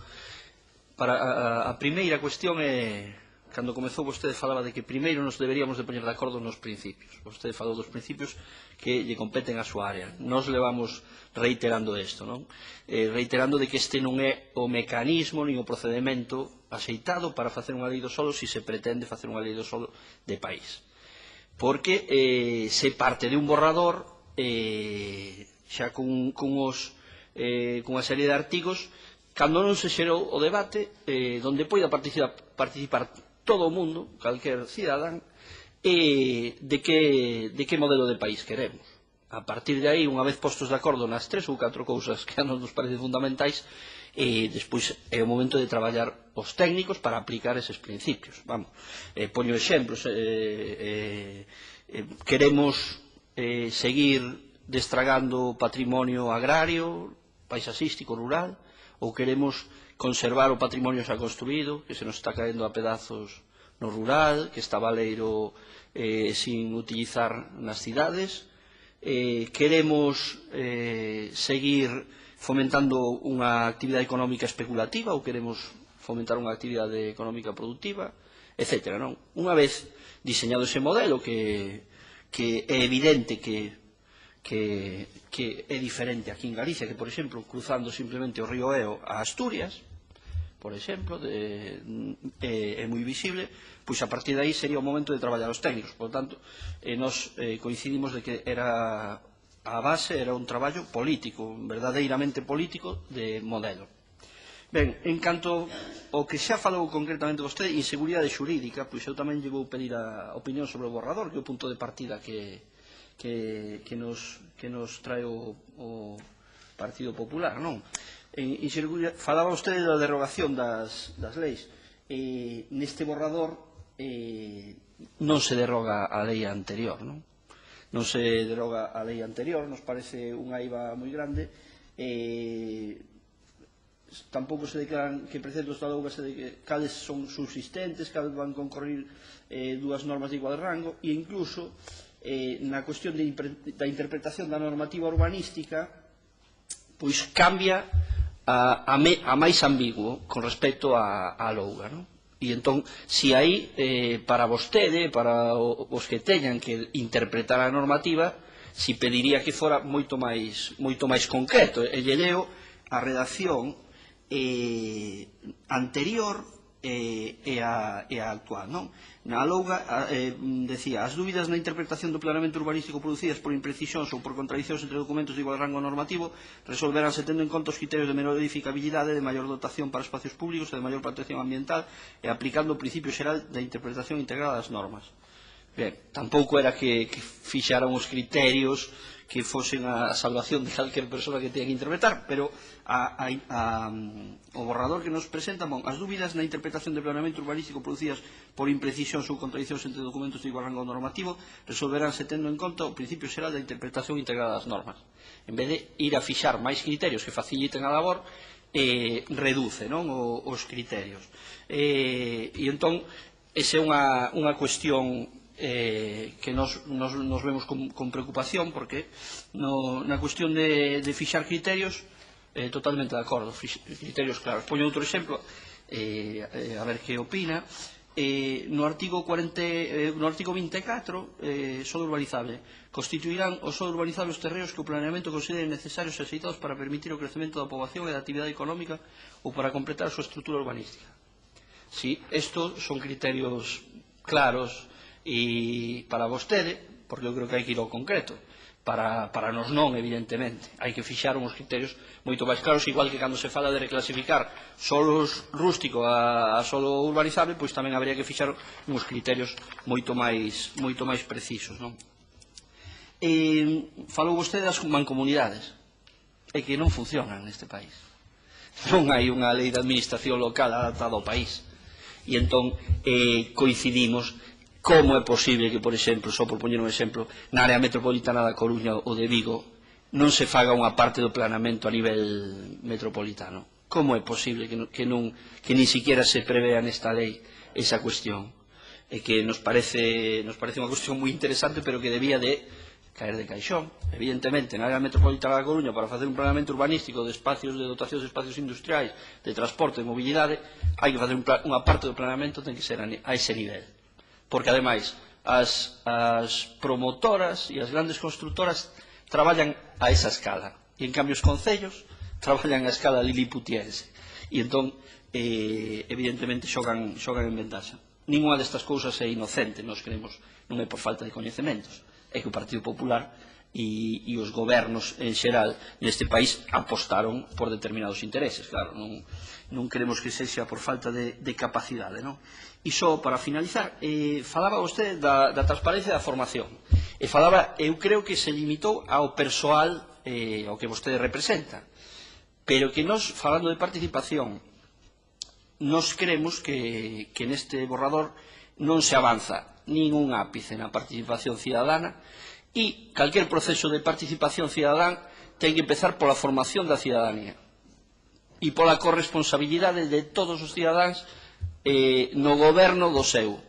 para a primeira cuestión é cando comezou vostede falaba de que primeiro nos deberíamos de poñer de acordo nos principios. Vostede falou dos principios que lle competen a súa área. Nos levamos reiterando isto, non? Reiterando de que este non é o mecanismo nin o procedimento axeitado para facer unha lei do solo se pretende facer unha lei do solo de país. Porque se parte de un borrador xa cunha serie de artigos cando non se xerou o debate onde poida participar todo o mundo, calquer cidadán, de que modelo de país queremos. A partir de aí, unha vez postos de acordo nas 3 ou 4 cousas que a nos parecen fundamentais, despois é o momento de traballar os técnicos para aplicar eses principios. Poño exemplos. Queremos seguir destragando patrimonio agrario, paisaxístico, rural, ou queremos conservar o patrimonio xa construído, que se nos está caendo a pedazos no rural, que está baleiro sin utilizar nas cidades. Queremos seguir fomentando unha actividade económica especulativa ou queremos fomentar unha actividade económica productiva, etc. Unha vez diseñado ese modelo que é evidente que é diferente aquí en Galicia, que, por exemplo, cruzando simplemente o río Eo a Asturias, por exemplo, é moi visible, pois a partir de aí sería o momento de traballar os técnicos. Por tanto, nos coincidimos de que a base era un traballo político, verdadeiramente político, de modelo. Ben, en canto ao que xa falou concretamente vostede, inseguridade xurídica, pois eu tamén lle vou pedir a opinión sobre o borrador, que é o punto de partida que nos trae o Partido Popular, non? Falaba vostede da derogación das leis. Neste borrador non se deroga a lei anterior, non? Non se deroga a lei anterior, nos parece unha eiva moi grande. tampouco se declaran que preceptos da Louga cales son subsistentes, cales van concorrer dúas normas de igual rango, e incluso na cuestión da interpretación da normativa urbanística pois cambia a máis ambiguo con respecto a Louga, non? E entón, se aí, para vostede, para os que teñan que interpretar a normativa, si pediría que fora moito máis concreto. E lle leo a redacción anterior e a actual, non? Na Louga, decía, as dúbidas na interpretación do planeamento urbanístico producidas por imprecisións ou por contradicións entre documentos de igual rango normativo resolveránse tendo en conta os criterios de menor edificabilidade, de maior dotación para espacios públicos e de maior protección ambiental e aplicando o principio xeral da interpretación integrada das normas. Ben, tampouco era que fixaran os criterios que fosen a salvación de calquer persona que teña que interpretar, pero o borrador que nos presenta, as dúbidas na interpretación de planeamento urbanístico producidas por imprecisións ou contradicións entre documentos de igual rango normativo resolveránse tendo en conta o principio xeral da interpretación integrada das normas. En vez de ir a fixar máis criterios que faciliten a labor, reduce, non, os criterios. E entón, esa é unha cuestión que nos vemos con preocupación, porque na cuestión de fixar criterios totalmente de acordo, criterios claros. Poño outro exemplo, a ver que opina. No artigo 24, solo urbanizable, constituirán o solo urbanizables terreos que o planeamento considere necesarios e axeitados para permitir o crecemento da poboación e da actividade económica ou para completar a súa estrutura urbanística. Si, estos son criterios claros e para vostede, porque eu creo que hai que ir ao concreto, para nos non, evidentemente, hai que fixar uns criterios moito máis claros, igual que cando se fala de reclasificar solos rústico a solo urbanizable, pois tamén habría que fixar uns criterios moito máis precisos, non? Falou vostede das mancomunidades, e que non funcionan neste país. Non hai unha lei de administración local adaptada ao país, e entón coincidimos. Como é posible que, por exemplo, só por poñer un exemplo, na área metropolitana da Coruña ou de Vigo non se faga unha parte do planeamento a nivel metropolitano? Como é posible que nin siquiera se prevea nesta lei esa cuestión? E que nos parece unha cuestión moi interesante, pero que debía de caer de caixón. Evidentemente, na área metropolitana da Coruña, para facer un planeamento urbanístico de espacios, de dotacións de espacios industriais, de transporte, de mobilidade, hai que facer unha parte do planeamento, ten que ser a ese nivel. Porque, ademais, as promotoras e as grandes constructoras traballan a esa escala. E, en cambio, os concellos traballan a escala liliputiense. E, entón, evidentemente, xogan en ventaxa. Ninguna destas cousas é inocente, nos creemos, non é por falta de coñecementos. É que o Partido Popular e os gobernos, en xeral, neste país apostaron por determinados intereses. Claro, non queremos que sexa por falta de capacidade, non? E só para finalizar, falaba vostede da transparencia da formación. E falaba, eu creo que se limitou ao persoal ao que vostede representa. Pero que nos, falando de participación, nos creemos que neste borrador non se avanza nin un ápice na participación cidadana e calquer proceso de participación cidadán ten que empezar pola formación da cidadanía e pola corresponsabilidade de todos os cidadáns no goberno do seu.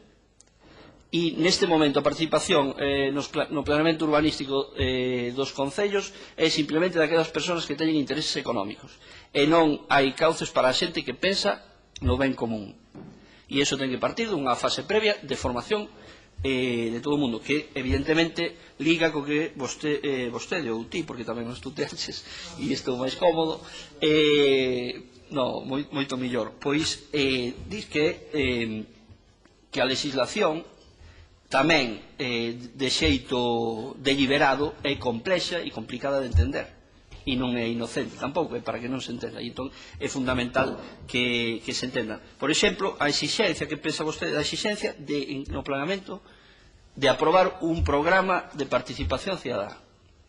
E neste momento a participación no planeamento urbanístico dos concellos é simplemente daquelas persoas que teñen intereses económicos e non hai cauces para a xente que pensa no ben común. E iso ten que partir dunha fase previa de formación de todo o mundo, que evidentemente liga co que vostede ou ti, porque tamén nos tuteaches e isto é máis cómodo, moito millor, pois dis que a legislación tamén de xeito deliberado é complexa e complicada de entender e non é inocente tampouco, é para que non se entenda, e entón é fundamental que se entenda. Por exemplo, a exigencia que pensa vostede, a exigencia no planeamento de aprobar un programa de participación cidadá,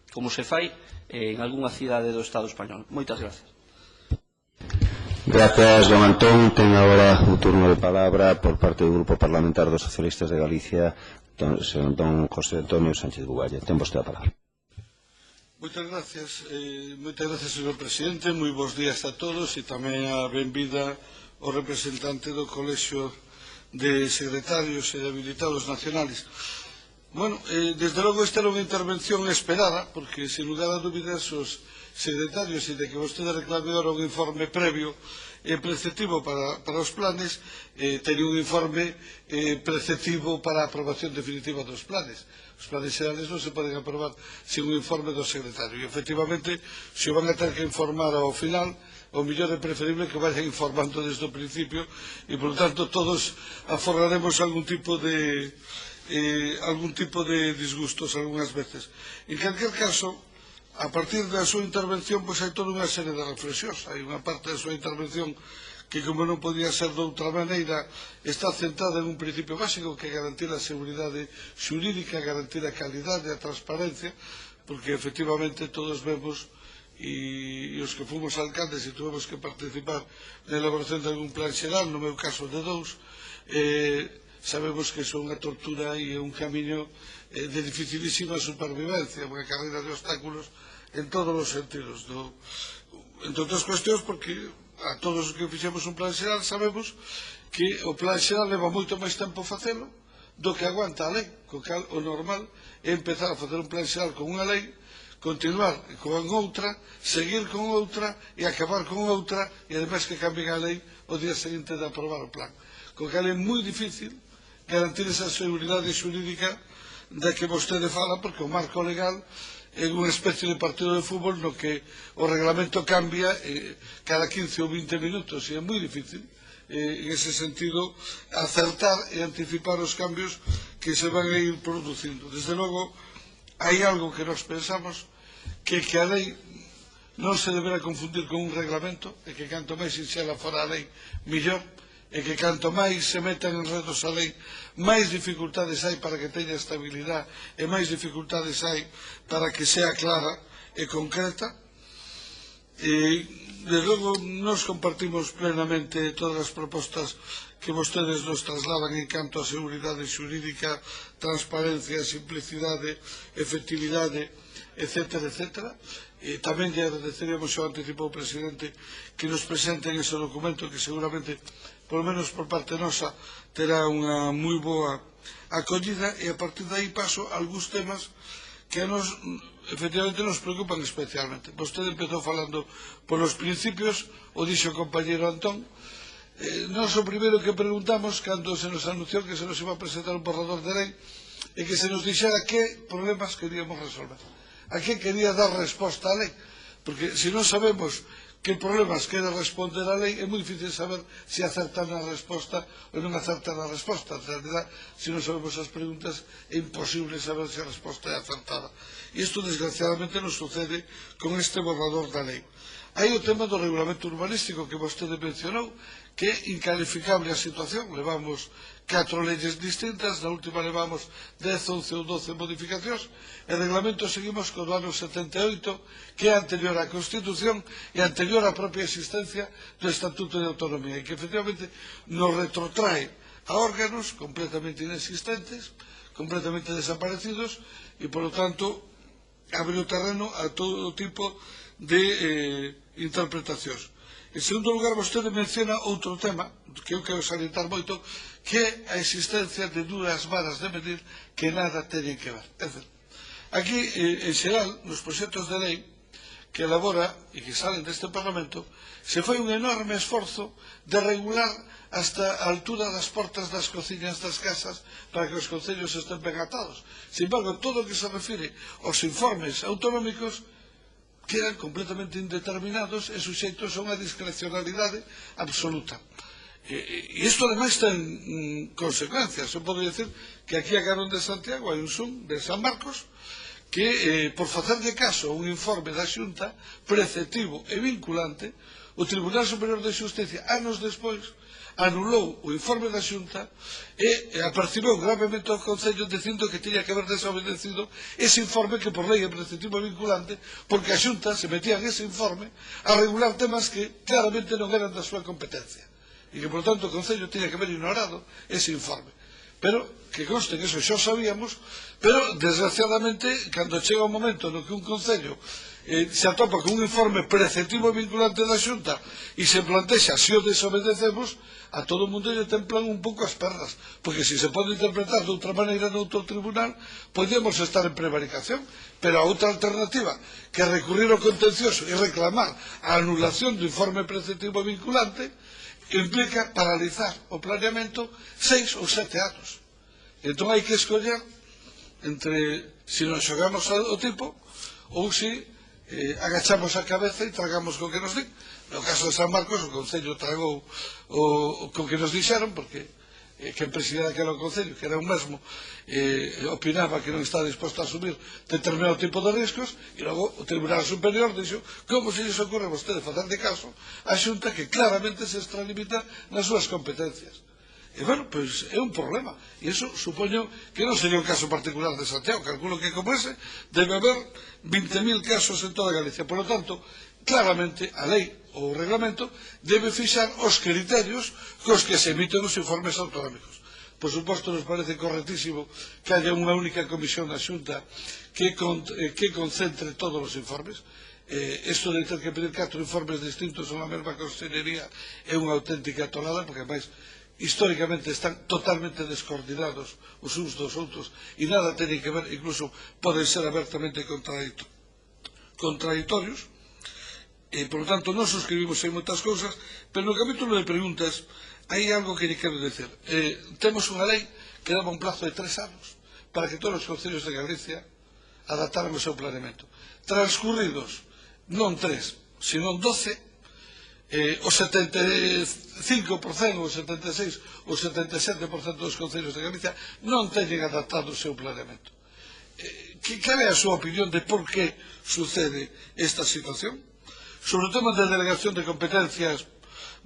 como se fai en algunha cidade do Estado español. Moitas gracias. Gracias, don Antón. Ten agora o turno de palabra por parte do Grupo Parlamentar dos Socialistas de Galicia, don José Antonio Sánchez Bugallo. Ten vostede a palabra. Moitas gracias, señor presidente. Moi bons días a todos e tamén a benvida ao representante do Colexio de Secretarios e de Habilitados Nacionales. Bueno, desde logo esta era unha intervención esperada, porque, sin lugar a dúbidas, os secretarios, e de que vostede reclame agora un informe previo e preceptivo para os planes, teñen un informe preceptivo para a aprobación definitiva dos planes. Os planes xerales non se poden aprobar sin un informe do secretario. E, efectivamente, se o van a ter que informar ao final, o mellor é preferible que vayan informando desde o principio e, por lo tanto, todos aforraremos algún tipo de disgustos algunhas veces. En calquer caso, a partir da súa intervención, pois hai toda unha serie de reflexións. Hai unha parte da súa intervención que, como non podía ser de outra maneira, está centrada en un principio básico que é garantir a seguridade xurídica, garantir a calidade, a transparencia, porque efectivamente todos vemos, e os que fomos alcaldes e tuvemos que participar na elaboración de algún plan xeral, no meu caso de 2, sabemos que son unha tortura e un camiño de dificilísima supervivencia, unha carreira de obstáculos en todos os sentidos. Entre outras cuestións, porque a todos os que fixemos un plan xeral sabemos que o plan xeral leva moito máis tempo facelo do que aguanta a lei, co cal o normal é empezar a facer un plan xeral con unha lei, continuar con outra, seguir con outra e acabar con outra e ademais que cambien a lei o día seguinte de aprobar o plan. Co cal é moi difícil garantir esa seguridade xurídica da que vostede fala, porque o marco legal é unha especie de partido de fútbol no que o reglamento cambia cada 15 ou 20 minutos e é moi difícil en ese sentido acertar e anticipar os cambios que se van a ir producindo. Desde logo, hai algo que nos pensamos que a lei non se deberá confundir con un reglamento e que canto máis sinxela fora a lei, mellor, e que canto máis se metan enredos a lei, máis dificultades hai para que teña estabilidade e máis dificultades hai para que sea clara e concreta. Desde logo, nos compartimos plenamente todas as propostas que vostedes nos trasladan en canto a seguridade xurídica, transparencia, simplicidade, efectividade, etcétera, etcétera. Tamén lle agradeceríamos, xa anticipou o presidente, que nos presenten ese documento que seguramente, por lo menos por parte nosa, terá unha moi boa acollida e a partir de aí paso a algúns temas que a nos efectivamente nos preocupan especialmente. Vostede empezou falando polos principios, o dixo o compañeiro Antón. Nós o primeiro que preguntamos cando se nos anunciou que se nos iba a presentar un borrador de lei e que se nos dixera que problemas queríamos resolver, a que quería dar resposta á lei, porque se non sabemos que problemas quere responder a lei é moi difícil saber se acertan a resposta ou non acertan a resposta. En realidad, se non sabemos as preguntas é imposible saber se a resposta é acertada. E isto desgraciadamente nos sucede con este borrador da lei. Hai o tema do regulamento urbanístico que vostede mencionou, que é incalificable a situación. Levamos 4 leyes distintas, na última levamos 10, 11 ou 12 modificacións, e o reglamento seguimos co do ano 78, que é anterior á Constitución e anterior á propia existencia do Estatuto de Autonomía, e que efectivamente nos retrotrae a órganos completamente inexistentes, completamente desaparecidos, e, por lo tanto, abre o terreno a todo tipo de interpretacións. En segundo lugar, vostede menciona outro tema que eu quero salientar moito, que é a existencia de dúas varas de medir que nada teñen que ver. É dizer, aquí, en xeral, nos proxectos de lei que elabora e que salen deste Parlamento, se foi un enorme esforzo de regular hasta a altura das portas das cociñas das casas para que os concellos estén ben atados. Sin embargo, todo o que se refire aos informes autonómicos quedan completamente indeterminados e suxeitos a unha discrecionalidade absoluta. E isto, ademais, ten consecuencias. Eu podo dicir que aquí a Carón de Santiago hai un Zoom de San Marcos que, por facerlle caso a un informe da Xunta preceptivo e vinculante, o Tribunal Superior de Xusticia, anos despois, anulou o informe da Xunta e apercibeu gravemente ao Concello dicindo que tiña que haber desobedecido ese informe que por lei é preceptivo e vinculante, porque a Xunta se metía en ese informe a regular temas que claramente non eran da súa competencia e que, por tanto, o Concello tiña que haber ignorado ese informe. pero que conste que eso xa sabíamos, pero desgraciadamente cando chega o momento no que un concello se atopa con un informe preceptivo e vinculante da Xunta e se plantexa se o desobedecemos, a todo o mundo lle templan un pouco as pernas, porque se se pode interpretar de outra maneira noutro tribunal podemos estar en prevaricación, pero a outra alternativa que recurrir ao contencioso e reclamar a anulación do informe preceptivo vinculante implica paralizar o planeamento 6 ou 7 anos. Entón hai que escoller entre se nos xogamos o tipo ou se agachamos a cabeza e tragamos co que nos din. No caso de San Marcos o Concello tragou co que nos dixeron, porque quen presidía aquel Concello, que era un mesmo, opinaba que non está disposto a asumir determinado tipo de riscos, e logo o Tribunal Superior dixo como se lles ocurre a vostede facer de caso a Xunta que claramente se extralimita nas súas competencias. E, bueno, pois é un problema. E iso supoño que non sería un caso particular de Santiago. Calculo que como ese debe haber 20.000 casos en toda Galicia. Por lo tanto, claramente a lei ou o reglamento debe fixar os criterios cos que se emiten os informes autonómicos. Por suposto, nos parece correctísimo que haya unha única comisión na Xunta que concentre todos os informes. Isto de ter que pedir 4 informes distintos a unha mesma consellería é unha auténtica tonada, porque ademais históricamente están totalmente descoordinados os uns dos outros e nada teñen que ver, incluso poden ser abertamente contraditorios, e por lo tanto non suscribimos en moitas cousas, pero no capítulo de preguntas hai algo que lle quero dicer. Temos unha lei que daba un plazo de 3 anos para que todos os concellos de Galicia adaptaran o seu planeamento. Transcurridos non 3, sino 12, o 75%, o 76%, o 77% dos concellos de Galicia non teñen adaptado o seu planeamento. Cal é a súa opinión de por que sucede esta situación? Sobre o tema de delegación de competencias,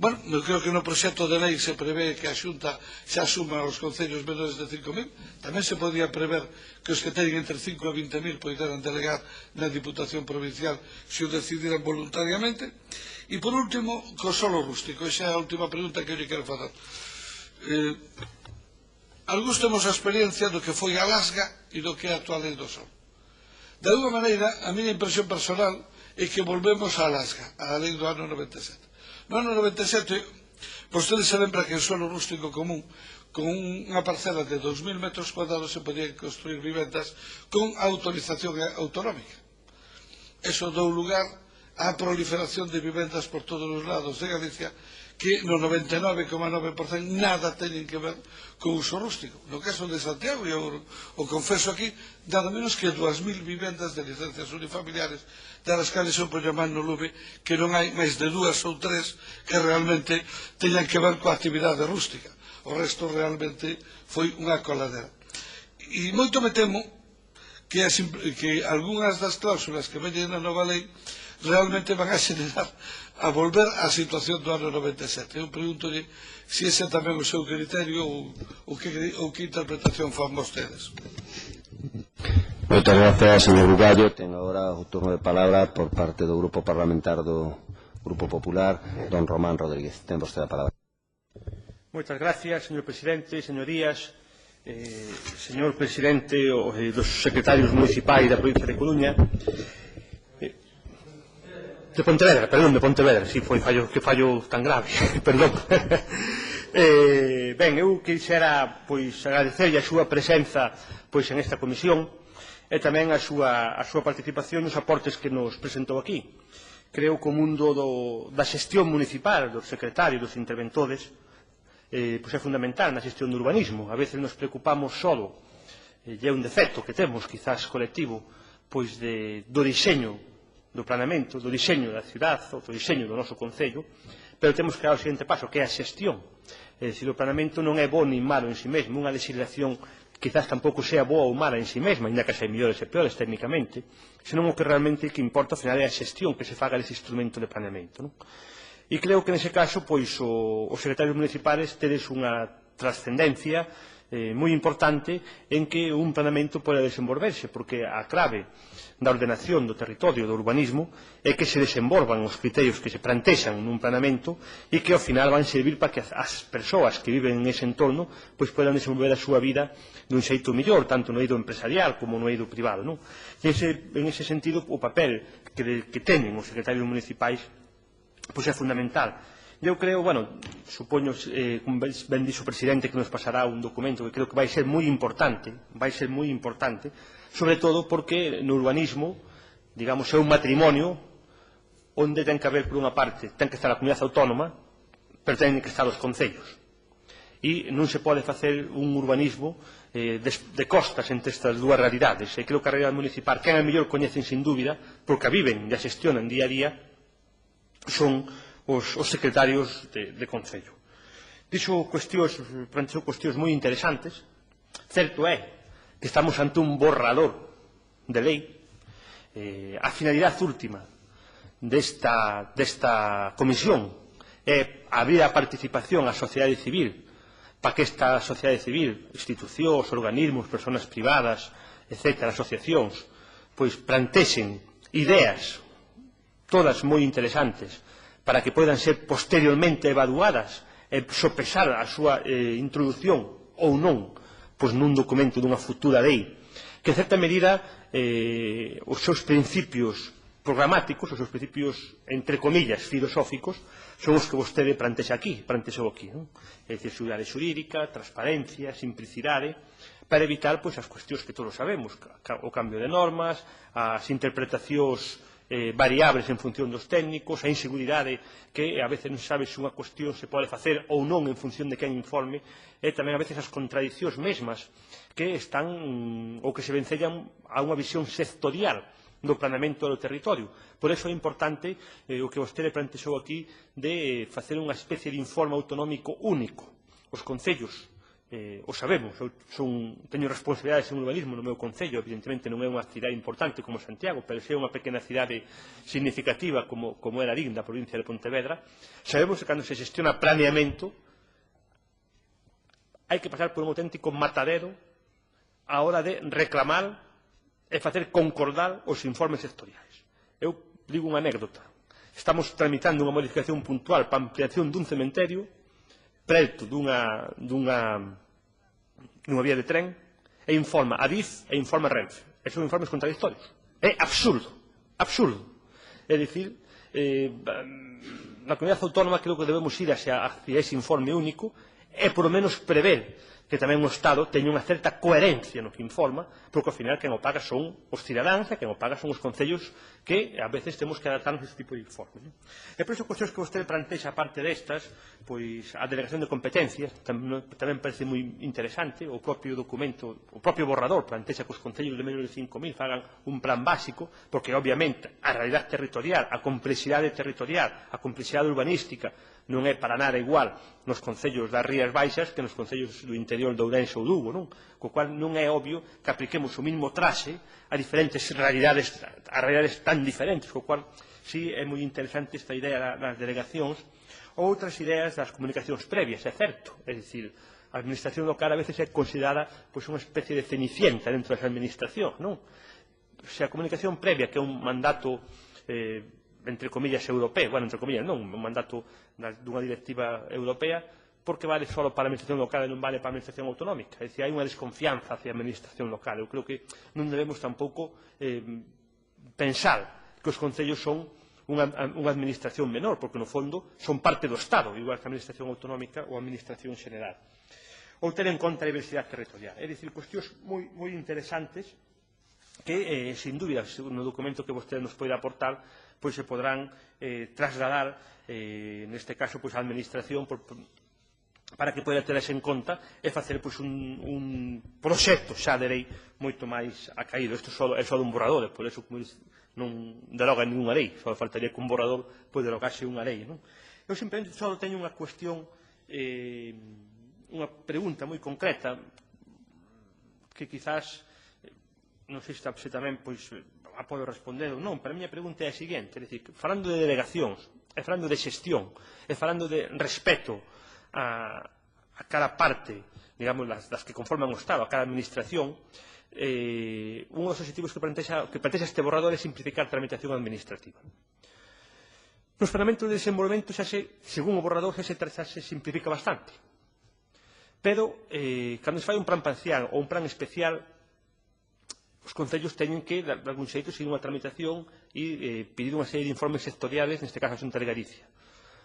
bueno, eu creo que no proxecto de lei se prevé que a Xunta se asuma aos concellos menores de 5.000, tamén se podía prever que os que teñen entre 5 e 20.000 poderan delegar na Diputación Provincial se o decidiran voluntariamente. E por último, co solo rústico, esa é a última pregunta que eu lle quero facer. Algúns temos a experiencia do que foi a Lasga e do que é a actual lei do sol. De alguma maneira, a miña impresión personal é que volvemos a Lasga, a lei do ano 97. No ano 97, vostedes se lembra que en suelo rústico común, con unha parcela de 2.000 metros cuadrados se podían construir vivendas con autorización autonómica. Eso dou lugar a proliferación de vivendas por todos os lados de Galicia que no 99,9% nada teñen que ver co uso rústico. No caso de Santiago, e eu o confeso aquí, nada menos que 2.000 vivendas de licencias unifamiliares, das cales eu poño man no lume que non hai máis de 2 ou 3 que realmente teñan que ver coa actividade rústica. O resto realmente foi unha coladera. E moito me temo que algunhas das cláusulas que veñen na nova lei realmente van a xenerar a volver á situación do ano 97. Eu pregúntolle se ese é tamén o seu criterio ou que interpretación fan vostedes. Moitas gracias, señor Bugallo. Ten agora o turno de palabra por parte do Grupo Parlamentar do Grupo Popular, don Román Rodríguez. Ten vostede a palabra. Moitas gracias, señor presidente, señorías, señor presidente dos secretarios municipais da provincia de Coruña, de Pontevedra, perdón, de Pontevedra, si foi que fallo tan grave, perdón. Ben, eu quixera agradecerlle a súa presenza en esta comisión e tamén a súa participación nos aportes que nos presentou aquí. Creo que o mundo da xestión municipal, dos secretarios, dos interventores, é fundamental na xestión do urbanismo. A veces nos preocupamos só, e é un defecto que temos, quizás colectivo, do diseño do planeamento, do diseño da cidade, ou do diseño do noso concello, pero temos que dar o seguinte paso, que é a xestión. É dicir, o planeamento non é bo nin malo en si mesmo, unha legislación quizás tampouco sea boa ou mala en si mesma, ainda que hai mellores e peores técnicamente, senón o que realmente que importa ao final é a xestión que se faga dese instrumento de planeamento. E creo que nese caso os secretarios municipales tedes unha trascendencia moi importante en que un planeamento poda desenvolverse, porque a clave da ordenación do territorio, do urbanismo, é que se desenvolvan os criterios que se plantexan nun planeamento e que ao final van servir para que as persoas que viven en ese entorno pois podan desenvolver a súa vida dun xeito mellor, tanto no eido empresarial como no eido privado, non? E en ese sentido o papel que teñen os secretarios municipais pois é fundamental. Eu creo, bueno, supoño, como ben dixo o presidente, que nos pasará un documento que creo que vai ser moi importante, sobre todo porque no urbanismo, digamos, é un matrimonio onde ten que haber, por unha parte, ten que estar a comunidade autónoma, pero ten que estar os concellos. E non se pode facer un urbanismo de costas entre estas dúas realidades. E creo que a realidade municipal, que a mellor coñecen sin dúbida, porque a viven e a xestionan día a día, son os secretarios de Concello. Plantexou cuestións moi interesantes. Certo é que estamos ante un borrador de lei. A finalidade última desta comisión é abrir a participación á sociedade civil para que esta sociedade civil, institucións, organismos, persoas privadas, etc., asociacións, pois plantexen ideas todas moi interesantes para que poidan ser posteriormente evaluadas e sopesar a súa introducción ou non pois nun documento dunha futura lei, que en certa medida os seus principios programáticos, os seus principios, entre comillas, filosóficos, son os que vostede plantexou aquí, non? É dicir, seguridade xurídica, transparencia, simplicidade, para evitar pois as cuestións que todos sabemos, o cambio de normas, as interpretacións variables en función dos técnicos, a inseguridade que a veces non sabe se unha cuestión se pode facer ou non en función de quen informe, e tamén a veces as contradicións mesmas que están ou que se vencellan a unha visión sectorial do planeamento do territorio. Por iso é importante o que vostede plantexou aquí de facer unha especie de informe autonómico único. Os concellos, o sabemos, eu teño responsabilidades en urbanismo no meu concello, evidentemente non é unha cidade importante como Santiago, pero se é unha pequena cidade significativa como é Larín, da provincia de Pontevedra, sabemos que cando se xestiona planeamento hai que pasar por un auténtico matadero a hora de reclamar e facer concordar os informes sectoriais. Eu digo unha anécdota. Estamos tramitando unha modificación puntual para a ampliación dun cementerio preto dunha vía de tren e informa a DIF e informa a Renfe. E son informes contradictorios. É absurdo. É dicir, na comunidade autónoma creo que debemos ir hacia ese informe único e por lo menos prever que tamén o Estado teña unha certa coherencia no que informa, porque ao final quen o paga son os cidadáns e quen o paga son os concellos que a veces temos que adaptarnos a este tipo de informes. E por iso, cuestións que vostede plantexa, aparte destas, pois a delegación de competencias tamén parece moi interesante, o propio documento, o propio borrador plantexa que os concellos de menos de 5.000 fagan un plan básico, porque obviamente a realidade territorial, a complexidade territorial, a complexidade urbanística non é para nada igual nos concellos das Rías Baixas que nos concellos do interior de Ourense ou Lugo, non? Co cual non é obvio que apliquemos o mismo traxe a diferentes realidades, a realidades tan diferentes, co cual sí é moi interesante esta idea das delegacións ou outras ideas das comunicacións previas, é certo, é dicir, a administración local a veces é considerada pois unha especie de cenicienta dentro das administracións, non? Se a comunicación previa, que é un mandato entre comillas europeo, bueno, entre comillas non, un mandato dunha directiva europea, porque vale só para a administración local e non vale para a administración autonómica. É dicir, hai unha desconfianza hacia a administración local. Eu creo que non debemos tampouco pensar que os concellos son unha administración menor, porque no fondo son parte do Estado, igual que a administración autonómica ou a administración xeneral. Ou ter en conta a diversidade territorial. É dicir, cuestións moi interesantes que, sin dúbida, no documento que vostede nos pode aportar, pois se podrán trasladar, neste caso, pois a administración para que poida teres en conta e facer pois un proxecto xa de lei moito máis acaído. Isto é só dun borrador, por iso non deroga ninguna lei, só faltaría que un borrador pois derogase unha lei, non? Eu simplemente só teño unha cuestión, unha pregunta moi concreta que quizás non sei se tamén pois a podo responder ou non, pero a miña pregunta é a seguinte, é dicir, falando de delegacións, e falando de xestión, e falando de respeto a a cada parte, digamos, das que conforman o Estado, a cada administración, un dos objetivos que plantexa este borrador é simplificar a tramitación administrativa. Nos Parlamentos de Desenvolvemento, según o borrador, xa se simplifica bastante. Pero, cando se fai un plan parcial ou un plan especial, os concellos teñen que, de algún xeito, seguir unha tramitación e pedir unha serie de informes sectoriales, neste caso a Xunta de Galicia.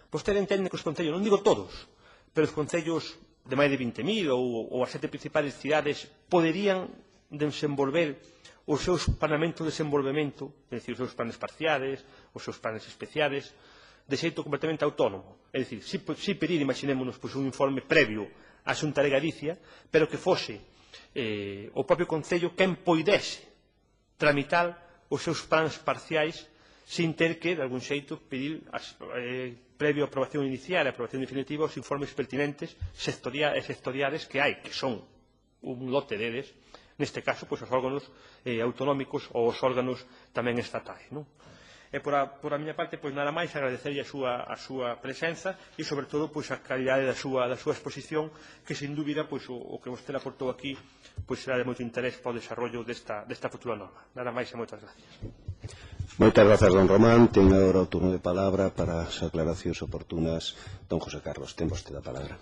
Vostede entende que os concellos, non digo todos, pero os concellos de máis de 20.000 ou as 7 principais cidades poderían desenvolver os seus planeamentos de desenvolvemento, é dicir, os seus planes parciales, os seus planes especiales, de xeito completamente autónomo. É dicir, si pedir, imaginémonos, un informe previo á Xunta de Galicia, pero que fose o propio Concello quen poidese tramitar os seus plans parciais sin ter que, de algún xeito, pedir previo a aprobación inicial e a aprobación definitiva os informes pertinentes sectoriales que hai, que son un lote deles, neste caso, os órganos autonómicos ou os órganos tamén estatais. E por a miña parte, nada máis, agradecerlle a súa presenza e, sobre todo, a calidade da súa exposición, que, sin dúbida, o que vostede aportou aquí será de moito interés para o desarrollo desta futura norma. Nada máis e moitas gracias. Moitas grazas, don Román. Ten agora o turno de palabra para as aclaracións oportunas. Don José Carlos, ten vostede a palabra.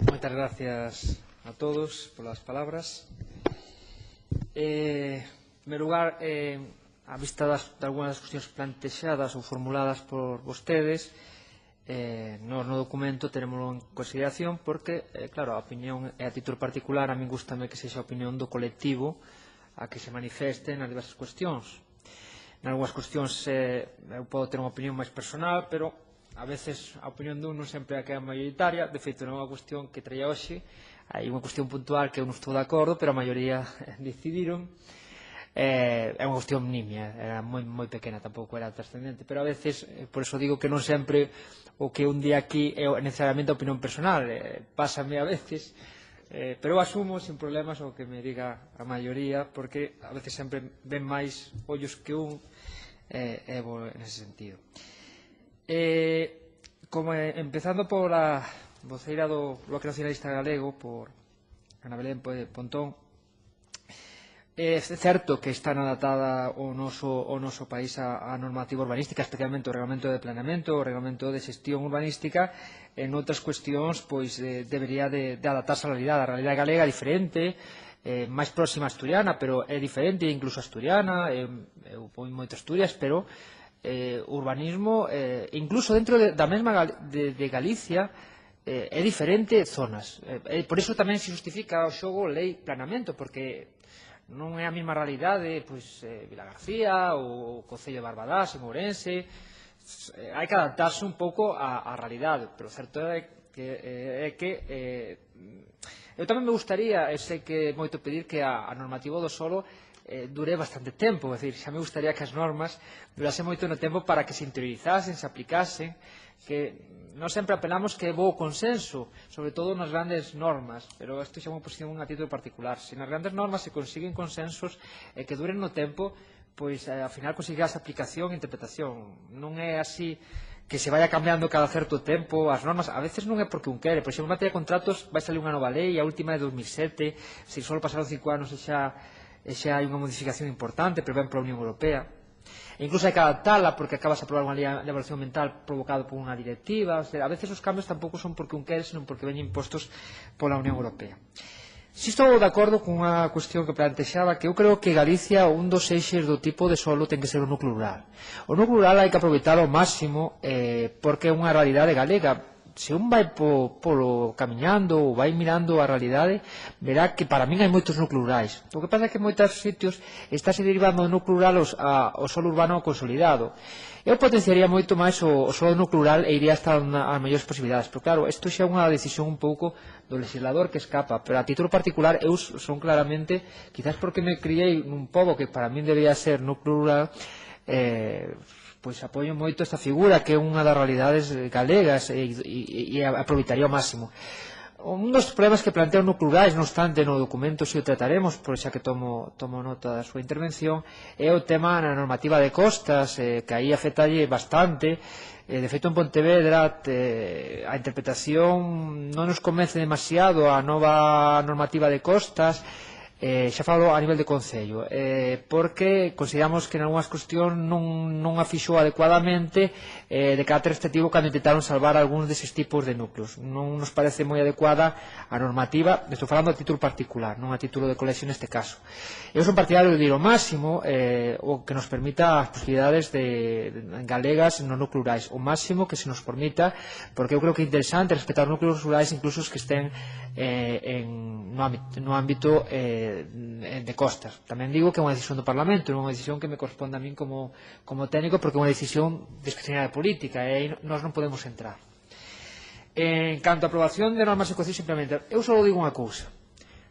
Moitas gracias a todos polas palabras. En primeiro lugar, a vista de algunhas das cuestións plantexadas ou formuladas por vostedes, no documento terémoslo en consideración porque, claro, a opinión é a título particular, a min gustame que sexa a opinión do colectivo a que se manifeste nas diversas cuestións. En algunhas cuestións eu podo ter unha opinión máis personal, pero a veces a opinión dun non sempre é a que é a mayoritaria. De feito, non é unha cuestión que traía hoxe, hai unha cuestión puntual que eu non estou de acordo, pero a maioría decidiron. É unha cuestión nimia, era moi pequena, tampouco era trascendente, pero a veces, por eso digo que non sempre o que un día aquí é necesariamente a opinión personal, pásame a veces, pero eu asumo sin problemas o que me diga a maioría, porque a veces sempre ven máis ollos que un, é bo nese sentido. Empezando por a voceira do Bloque Nacionalista Galego, por Ana Belén Pontón, é certo que está adaptada o noso país á normativa urbanística, especialmente o Reglamento de Planeamento, o Reglamento de Xestión Urbanística. En outras cuestións debería de adaptarse á realidade. A realidade galega é diferente, máis próxima a asturiana, pero é diferente, incluso asturiana. Eu vou moito a Asturias, pero urbanismo, incluso dentro da mesma de Galicia, é diferente zonas. Por iso tamén se justifica o xogo lei planeamento, porque non é a mesma realidade Vilagarcía ou o Concello de Barbadás, en Ourense. Hai que adaptarse un pouco á realidade, pero o certo é que eu tamén me gustaría, sei que é moito pedir que a normativa do solo dure bastante tempo, é dicir, xa me gustaría que as normas durase moito no tempo para que se interiorizasen, se aplicasen, que non sempre apelamos que é bo consenso, sobre todo nas grandes normas, pero isto xa é unha posición a título particular. Se nas grandes normas se consiguen consensos que duren no tempo, pois ao final conseguirás aplicación e interpretación. Non é así que se vaya cambiando cada certo tempo as normas. A veces non é porque un quere. Por exemplo, en materia de contratos vai salir unha nova lei, a última é de 2007, se só pasaron 5 anos e xa hai unha modificación importante, pero ven para a Unión Europea. Incluso hai que adaptarla porque acabas de aprobar unha lei de evaluación ambiental provocado por unha directiva. A veces os cambios tampouco son porque un quere, senón porque veñen impostos pola Unión Europea. Si estou de acordo con unha cuestión que plantexaba, que eu creo que Galicia, un dos eixes do tipo de solo ten que ser o núcleo rural. O núcleo rural hai que aproveitar ao máximo porque é unha realidade galega. Se un vai polo camiñando ou vai mirando a realidade, verá que para min hai moitos núcleos rurais. O que pasa é que en moitos sitios estáse derivando do núcleo rural ao solo urbano consolidado. Eu potenciaría moito máis o solo núcleo rural e iría hasta as mellores posibilidades. Pero claro, isto xa é unha decisión un pouco do legislador que escapa. Pero a título particular, eu son claramente, quizás porque me criei nun pobo que para min debería ser núcleo rural, pois apoio moito esta figura que é unha das realidades galegas e aproveitaría ao máximo. Un dos problemas que plantea o núcleo rurais, non obstante, no documento se o trataremos, por xa que tomo nota da súa intervención, é o tema na normativa de costas, que aí afectalle bastante. De feito, en Pontevedra a interpretación non nos convence demasiado a nova normativa de costas, xa falo a nivel de Concello, porque consideramos que en algunhas cuestións non a fixou adecuadamente de carácter restrictivo cando intentaron salvar algúns deses tipos de núcleos. Non nos parece moi adecuada a normativa, estou falando a título particular, non a título de colexio neste caso. Eu son partidario de ir ao máximo o que nos permita as posibilidades galegas nos núcleos rurais, o máximo que se nos permita, porque eu creo que é interesante respetar os núcleos rurais, incluso os que estén no ámbito de costas. Tamén digo que é unha decisión do Parlamento, non é unha decisión que me corresponde a min como técnico, porque é unha decisión discrecionaria política e aí nós non podemos entrar. En canto a aprobación de normas de concello, simplemente, eu só digo unha cousa: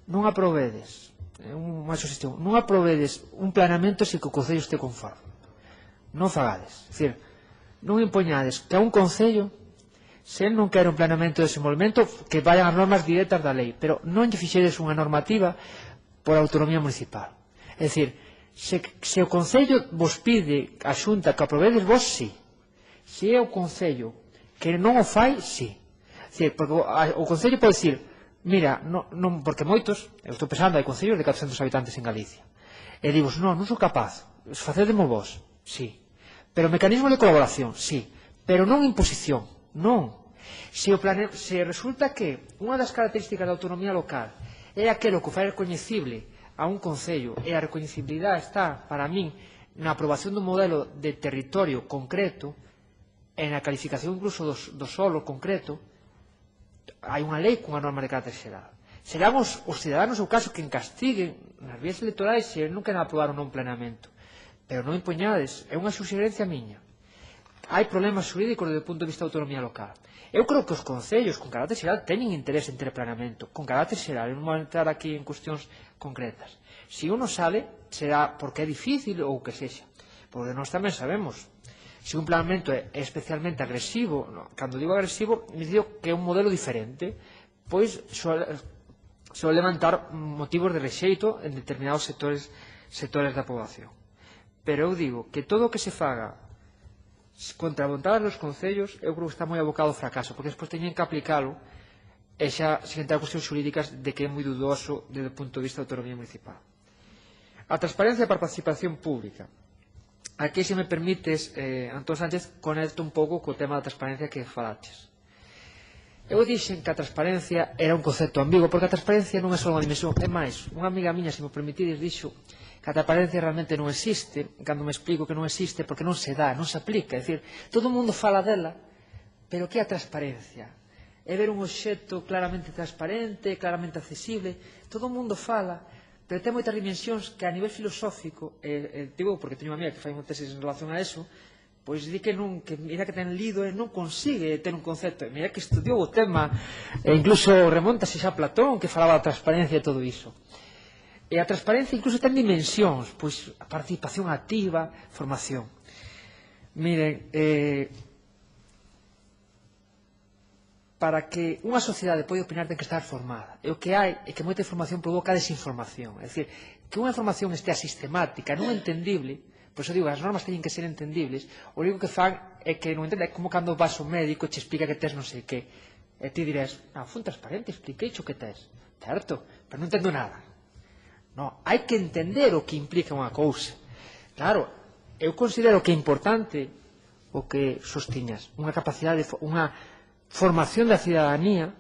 non aprobedes unha sugestión, non aprobedes un planeamento se que o concello este conforme, non fagades, é dicir, non impoñades que a un concello, se non quere un planeamento de desenvolvemento, que vayan as normas directas da lei, pero non lle fixedes unha normativa por autonomía municipal. É dicir, se o Concello vos pide a Xunta que aprobedes, vos sí. Se é o Concello que non o fai, sí. É dicir, porque o Concello pode dicir, mira, non, porque moitos, eu estou pensando, hai concellos de 400 habitantes en Galicia, e digo, non sou capaz, facedemo vos, sí. Pero mecanismo de colaboración, sí. Pero non imposición, non. Se resulta que unha das características da autonomía local é aquilo que fai recoñecible a un concello, e a recoñecibilidade está, para min, na aprobación dun modelo de territorio concreto, e na calificación incluso do solo concreto, hai unha lei cunha norma de carácter xeral. Serán os ciudadanos, o caso, que castiguen nas vías electorais se non queren aprobar un non planeamento. Pero non impoñades, é unha suxerencia miña. Hai problemas xurídicos desde o punto de vista da autonomía local. Eu creo que os concellos con carácter xeral teñen interés en ter planeamento, con carácter xeral, non vou entrar aquí en cuestións concretas. Se uno sale, será porque é difícil ou que sexa, porque nós tamén sabemos, se un planeamento é especialmente agresivo, cando digo agresivo, me digo que é un modelo diferente, pois suele levantar motivos de rexeito en determinados sectores da poboación. Pero eu digo que todo o que se faga contra a vontade dos concellos, eu creo que está moi abocado ao fracaso, porque despois teñen que aplicalo e xa sin entrar cuestións xurídicas de que é moi dudoso desde o punto de vista da autonomía municipal. A transparencia e a participación pública. Aquí, se me permites, Antón Sánchez, conecto un pouco co tema da transparencia que falaches. Eu dixen que a transparencia era un concepto ambiguo, porque a transparencia non é só unha dimensión. É máis, unha amiga miña, se me permitides, dixo que a transparencia realmente non existe, cando me explico que non existe, porque non se dá, non se aplica. É dicir, todo o mundo fala dela, pero que é a transparencia? É ver un obxecto claramente transparente, claramente accesible, todo o mundo fala, pero ten moitas dimensións que a nivel filosófico, digo porque teño unha amiga que fai unha tesis en relación a eso, pois di que mira que ten lido e non consigue ter un concepto, mira que estudiou o tema, e incluso remontase xa a Platón, que falaba da transparencia e todo iso. E a transparencia incluso ten dimensións, pois a participación activa, formación. Miren, para que unha sociedade pode opinar ten que estar formada. E o que hai é que moita información provoca desinformación. É dicir, que unha información estea sistemática, non entendible, por iso digo, as normas teñen que ser entendibles, o único que fan é que non entende, é como cando vas ao médico e te explica que tes non sei que, e ti dirás, fun transparente, expliquei o que tes, certo, pero non entendo nada. No, hai que entender o que implica unha cousa. Claro, eu considero que é importante o que sostiñas, unha capacidade, unha formación da cidadanía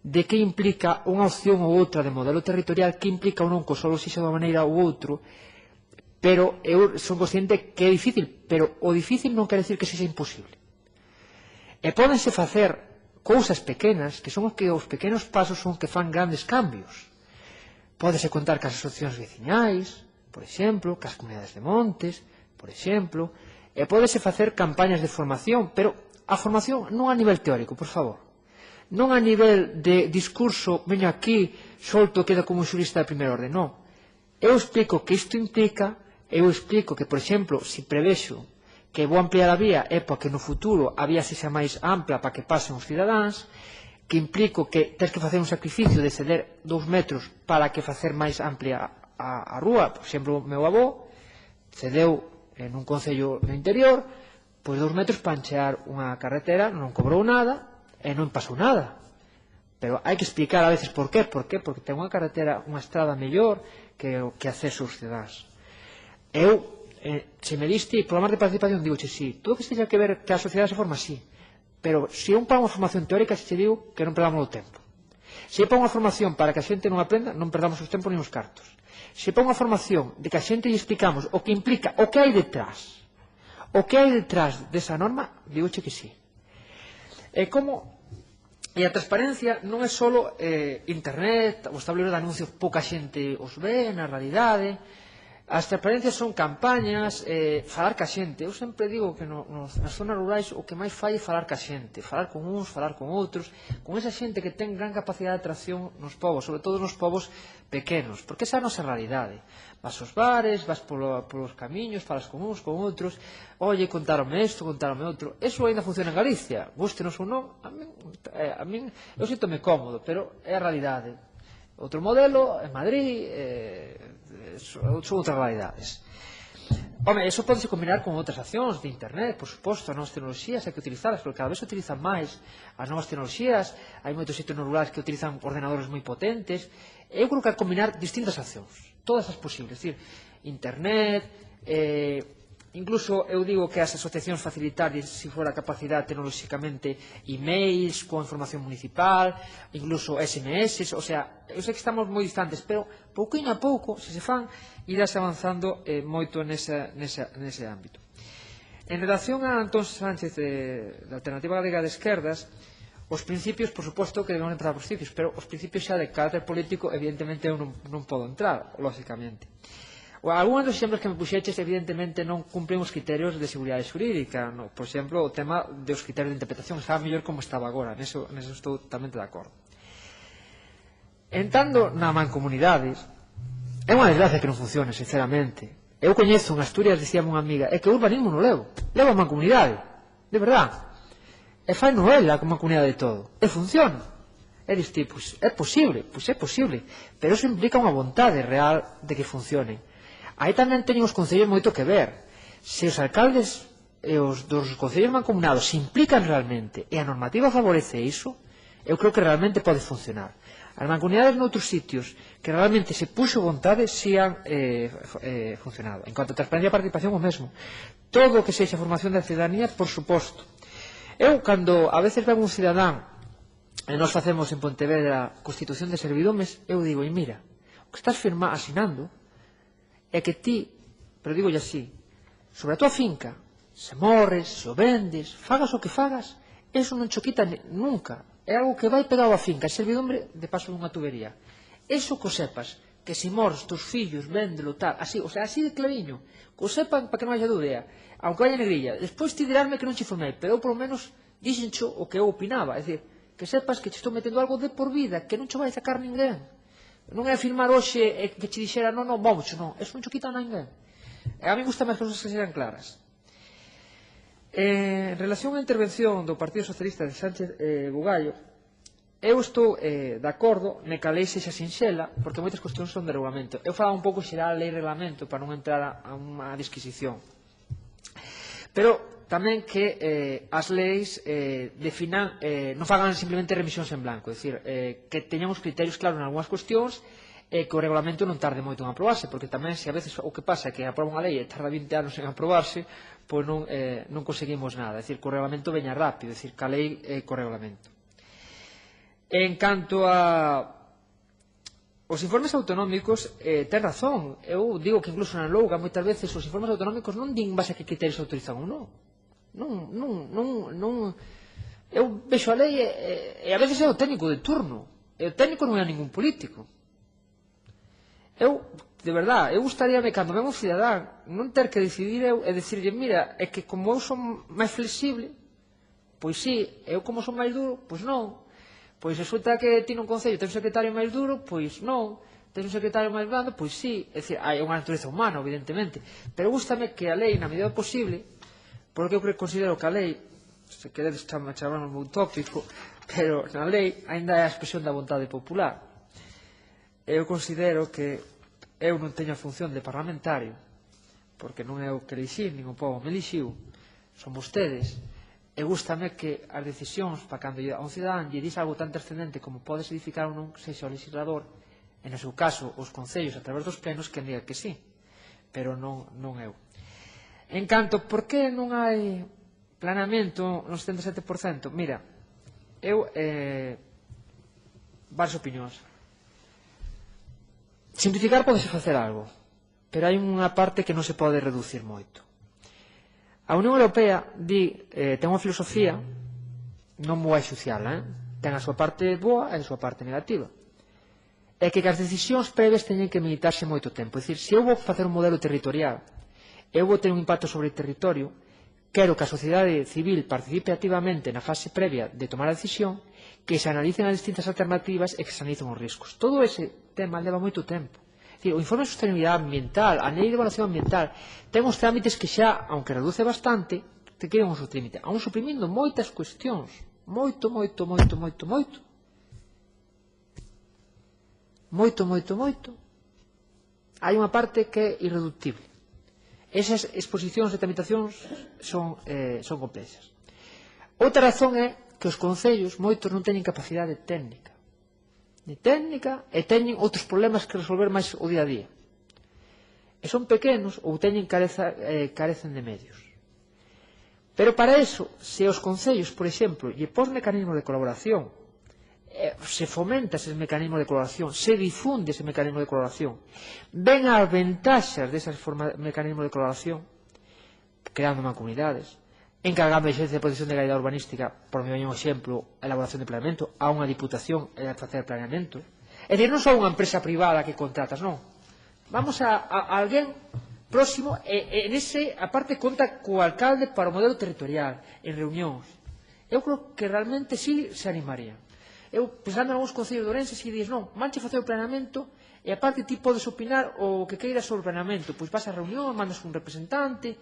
de que implica unha opción ou outra de modelo territorial, que implica ou non que o solo sexa de unha maneira ou outro, pero eu son consciente que é difícil, pero o difícil non quere decir que sexa imposible. E pódense facer cousas pequenas, que son os pequenos pasos son que fan grandes cambios. Pódese contar cas asociacións veciñais, por exemplo, cas comunidades de montes, por exemplo, e pódese facer campañas de formación, pero a formación non a nivel teórico, por favor. Non a nivel de discurso, veño aquí, solto, queda como un xurista de primeira orde, non. Eu explico que isto implica, eu explico que, por exemplo, se prevexo que vou ampliar a vía é porque no futuro a vía sexa máis ampla para que pasen os cidadáns, que implica que tens que facer un sacrificio de ceder 2 metros para que facer máis amplia a rúa. Por exemplo, o meu avó cedeu en un concello do interior pois 2 metros para enchear unha carretera, non cobrou nada e non pasou nada. Pero hai que explicar a veces por qué. Por qué? Porque ten unha carretera, unha estrada mellor que acceso aos cidadáns. Eu, se me diste programas de participación, digo, sí, todo que esteja que ver que a sociedade se forma, sí. Pero se é un para unha formación teórica, se digo que non perdamos o tempo. Se é para unha formación para que a xente non aprenda, non perdamos os tempos nin os cartos. Se é para unha formación de que a xente lle explicamos o que implica, o que hai detrás desa norma, digo que sí. E a transparencia non é só internet, os tableiros de anuncios pouca xente os ve na realidade. As transparencias son campañas, falar ca xente. Eu sempre digo que nas zonas rurais o que máis fai é falar ca xente, falar con uns, falar con outros, con esa xente que ten gran capacidade de atracción nos povos, sobre todo nos povos pequenos, porque esa é a nosa realidade. Vas aos bares, vas polos camiños, falas con uns, con outros, oye, contaronme isto, contaronme outro. Eso ainda funciona en Galicia, gústenos ou non, a min eu sinto-me cómodo, pero é a realidade. Outro modelo, en Madrid, son outras realidades. Home, eso pode combinar con outras accións de internet, por suposto, as novas tecnoloxías hai que utilizalas, porque cada vez se utilizan máis as novas tecnoloxías, hai moitos sitios rurais que utilizan ordenadores moi potentes. Eu creo que hai que combinar distintas accións, todas as posibles, é dicir, internet, incluso eu digo que as asociacións facilitar, se fora capacidade tecnolóxicamente, emails con información municipal, incluso SMS, o sea, eu sei que estamos moi distantes, pero pouquinho a pouco, se se fan, irás avanzando moito nese ámbito. En relación a Antón Sánchez da Alternativa Galega de Esquerdas, os principios, por suposto, que debemos entrar os principios, pero os principios xa de carácter político, evidentemente, eu non podo entrar, lógicamente. Algúns dos exemplos que me puxeches, evidentemente, non cumplen os criterios de seguridade xurídica. Por exemplo, o tema dos criterios de interpretación estaba mellor como estaba agora. Neso estou totalmente de acordo. Entrando na mancomunidade, é unha desgracia que non funcione, sinceramente. Eu coñezo en Asturias, dicíame unha amiga, é que o urbanismo non levo a mancomunidade, de verdade. E fai novela a mancomunidade de todo. E funciona. E diste, pois é posible, pero eso implica unha vontade real de que funcione. Aí tamén teñen os concellos moito que ver. Se os alcaldes e os dos concellos mancomunados se implican realmente e a normativa favorece iso, eu creo que realmente pode funcionar. As mancomunidades noutros sitios que realmente se puxo vontade se han funcionado. En cuanto a transparencia e participación, o mesmo. Todo o que sexa formación da cidadanía, por suposto. Eu, cando a veces veo un cidadán e nós facemos en Pontevedra a Constitución de Servidumes, eu digo, e mira, o que estás asinando é que ti, pero digo así, sobre a tua finca, se morres, se o vendes, fagas o que fagas, eso non cho quita nunca. É algo que vai pegado á finca, é servidumbre de paso dunha tubería. Eso que o sepas, que se morres, tus fillos, véndelo, tal, así, o sea, así de clariño, que o sepan para que non haya dúdea, aunque vaya negrilla. Despois ti dirásme que non che informei, pero eu, por lo menos, dixencho o que eu opinaba, é dicir, que sepas que te estou metendo algo de por vida, que non cho vai sacar ninguén. Non é afirmar hoxe que che dixera non, vamos, non, eso non cho quita a ninguén. A mí gusta máis cousas que sean claras. En relación á intervención do Partido Socialista de Sánchez Bugallo, eu estou de acordo ne que a lei sexa sinxela, porque moitas cuestións son de regulamento. Eu falaba un pouco xeral a lei e reglamento para non entrar a unha disquisición. Pero tamén que as leis definan, non fagan simplemente remisións en blanco, é dicir, que teñamos criterios claros en algunhas cuestións e que o regulamento non tarde moito en aprobarse, porque tamén se a veces o que pasa é que aproba unha lei e tarda 20 anos en aprobarse, pois non conseguimos nada, é dicir, que o regulamento veña rápido, é dicir, que a lei co regulamento. En canto a os informes autonómicos, ten razón, eu digo que incluso na Louga moitas veces os informes autonómicos non din base a que criterios se autorizan ou non. Eu vexo a lei e a veces é o técnico de turno, e o técnico non é ningún político. Eu, de verdade, eu gustaríame cando ven un cidadán non ter que decidir eu e decirlle, mira, é que como eu son máis flexible, pois sí, eu como son máis duro, pois non, pois resulta que ti nun concello tens un secretario máis duro, pois non, tens un secretario máis blando, pois sí, é dicir, hai unha natureza humana, evidentemente, pero gustame que a lei, na medida posible, porque eu considero que a lei, se queredes chamar un tópico, pero na lei ainda é a expresión da vontade popular. Eu considero que eu non teño a función de parlamentario, porque non é o que elixir, nin o povo me elixiu, son vostedes, e gústame que as decisións para cando a un cidadán lle dice algo tan trascendente como pode edificar ou non, sexa o legislador, e no seu caso os concellos a través dos plenos que diga que sí, pero non eu. En canto, por que non hai planeamento no 77%? Mira, eu varias opinións. Simplificar podese facer algo, pero hai unha parte que non se pode reducir moito. A Unión Europea ten unha filosofía, non vou a enxuciala, ten a súa parte boa e a súa parte negativa. É que as decisións previas teñen que meditarse moito tempo. É dicir, se eu vou facer un modelo territorial, eu vou ter un impacto sobre o territorio, quero que a sociedade civil participe activamente na fase previa de tomar a decisión, que se analicen as distintas alternativas e que se analicen os riscos. Todo ese tema leva moito tempo. O informe de sostenibilidade ambiental, a lei de evaluación ambiental, ten uns trámites que xa, aunque reduce bastante, te quedan un subtrámite. Aún suprimindo moitas cuestións. Moito. Hai unha parte que é irreductible. Esas exposicións e tramitacións son complexas. Outra razón é que os concellos, moitos, non teñen capacidade técnica. E teñen outros problemas que resolver máis o día a día. E son pequenos ou carecen de medios. Pero para eso, se os concellos, por exemplo, lle pos mecanismos de colaboración, se fomenta ese mecanismo de colaboración, se difunde ese mecanismo de colaboración, ven as ventaxas deses mecanismos de colaboración, creando mancomunidades, encargando a Axencia de Protección de Calidade Urbanística, por me un exemplo, a elaboración de planeamento, a unha diputación a facer planeamento. É dicir, non só unha empresa privada que contratas, non. Vamos a alguén próximo e nese, aparte, conta co alcalde para o modelo territorial, en reunións. Eu creo que realmente sí se animaría. Eu, pensando en algúns concellos de Ourense, si dices, non, manche facer o planeamento e aparte ti podes opinar o que queiras sobre o planeamento. Pois vas a reunión, mandas un representante.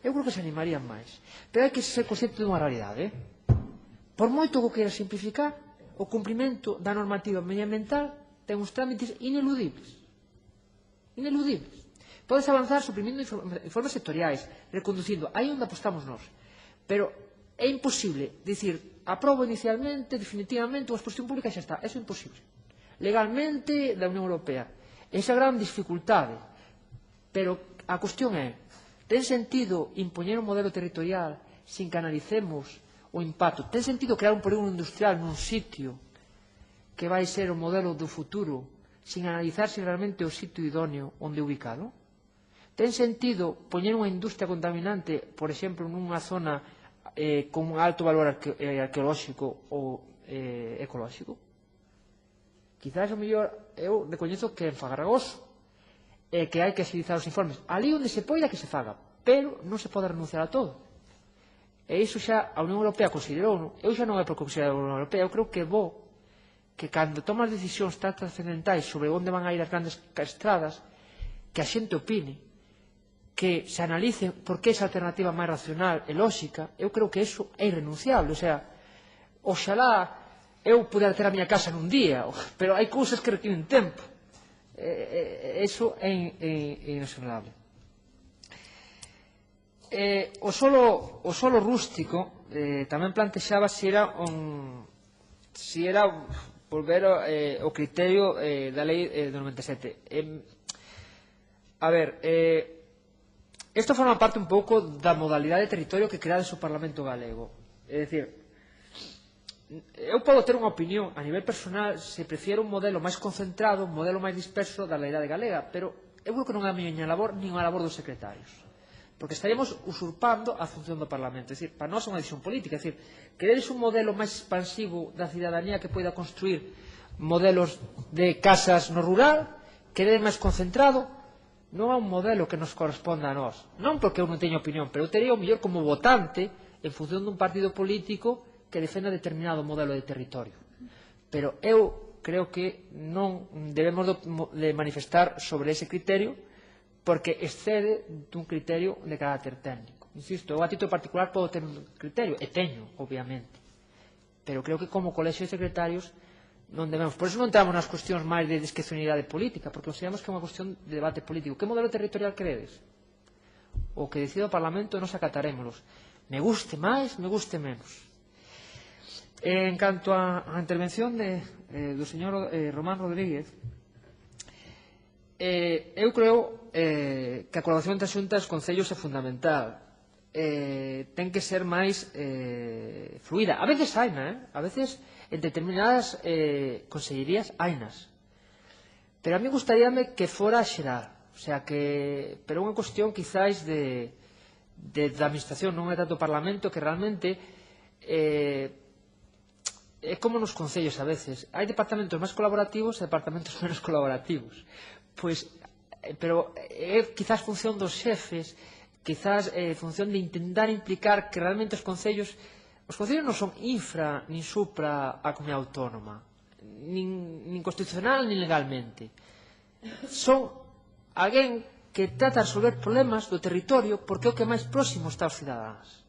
Eu creo que se animarían máis. Pero hai que ser consciente dunha realidade. Por moito que queira simplificar, o cumprimento da normativa medioambiental ten uns trámites ineludibles. Podes avanzar suprimindo informes sectoriais, reconducindo, aí onde apostamos nós. Pero é imposible dicir, aprobo inicialmente, definitivamente, unha exposición pública e xa está. Eso é imposible. Legalmente, da Unión Europea. Esa gran dificultade. Pero a cuestión é, ten sentido impoñer un modelo territorial sin que analicemos o impacto? Ten sentido crear un polígono industrial nun sitio que vai ser o modelo do futuro sin analizar se realmente o sitio idóneo onde ubicado? Ten sentido poñer unha industria contaminante, por exemplo, nunha zona con un alto valor arqueolóxico ou ecolóxico? Quizás o mellor eu recoñezo que é enfagarragoso e que hai que agilizar os informes. Ali onde se poida que se faga, pero non se pode renunciar a todo. E iso xa a Unión Europea considerou. Eu xa non é por considerar a Unión Europea, eu creo que é bo que cando tomas decisións tan trascendentais sobre onde van a ir as grandes estradas, que a xente opine, que se analice por que esa alternativa máis racional e lóxica. Eu creo que iso é irrenunciable. O sea, oxalá eu puder ter a miña casa nun día, pero hai cousas que requiren tempo. Eso é inexorable. O solo rústico tamén plantexaba se era volver ao criterio da lei do 97. A ver, isto forma parte un pouco da modalidade de territorio que creades o Parlamento Galego. É dicir, eu podo ter unha opinión a nivel personal se prefiero un modelo máis concentrado, un modelo máis disperso da legalidade galega, pero eu creo que non é a miña labor nin a labor dos secretarios, porque estaríamos usurpando a función do Parlamento. É dicir, para nós é unha decisión política. É dicir, queredes un modelo máis expansivo da cidadanía que poida construir modelos de casas no rural, queredes máis concentrado, non é un modelo que nos corresponda a nós. Non porque eu non teño opinión, pero eu teria o mellor como votante en función dun partido político que defenda determinado modelo de territorio. Pero eu creo que non debemos de manifestar sobre ese criterio porque excede dun criterio de carácter técnico. Insisto, eu a título particular podo ter un criterio, e teño, obviamente. pero creo que como colexio de secretarios non debemos. Por eso non entramos nas cuestións máis de discrecionalidade política, porque consideramos que é unha cuestión de debate político. Que modelo territorial credes? O que decida o Parlamento nos acatarémolos. Me guste máis, me guste menos. En canto á intervención do señor Román Rodríguez, eu creo que a colaboración entre as xuntas e concellos é fundamental. Ten que ser máis fluida. A veces haina, a veces en determinadas consellerías hainas. Pero a mí gustaríame que fora xeral. O sea, que pero unha cuestión quizáis da administración, non é tanto do Parlamento, que realmente é como nos concellos a veces. Hai departamentos máis colaborativos e departamentos menos colaborativos. Pois, pero é quizás función dos xefes, quizás función de intentar implicar que realmente os concellos non son infra nin supra a comunidade autónoma, nin constitucional nin legalmente. Son alguén que trata de resolver problemas do territorio porque é o que máis próximo está aos cidadáns.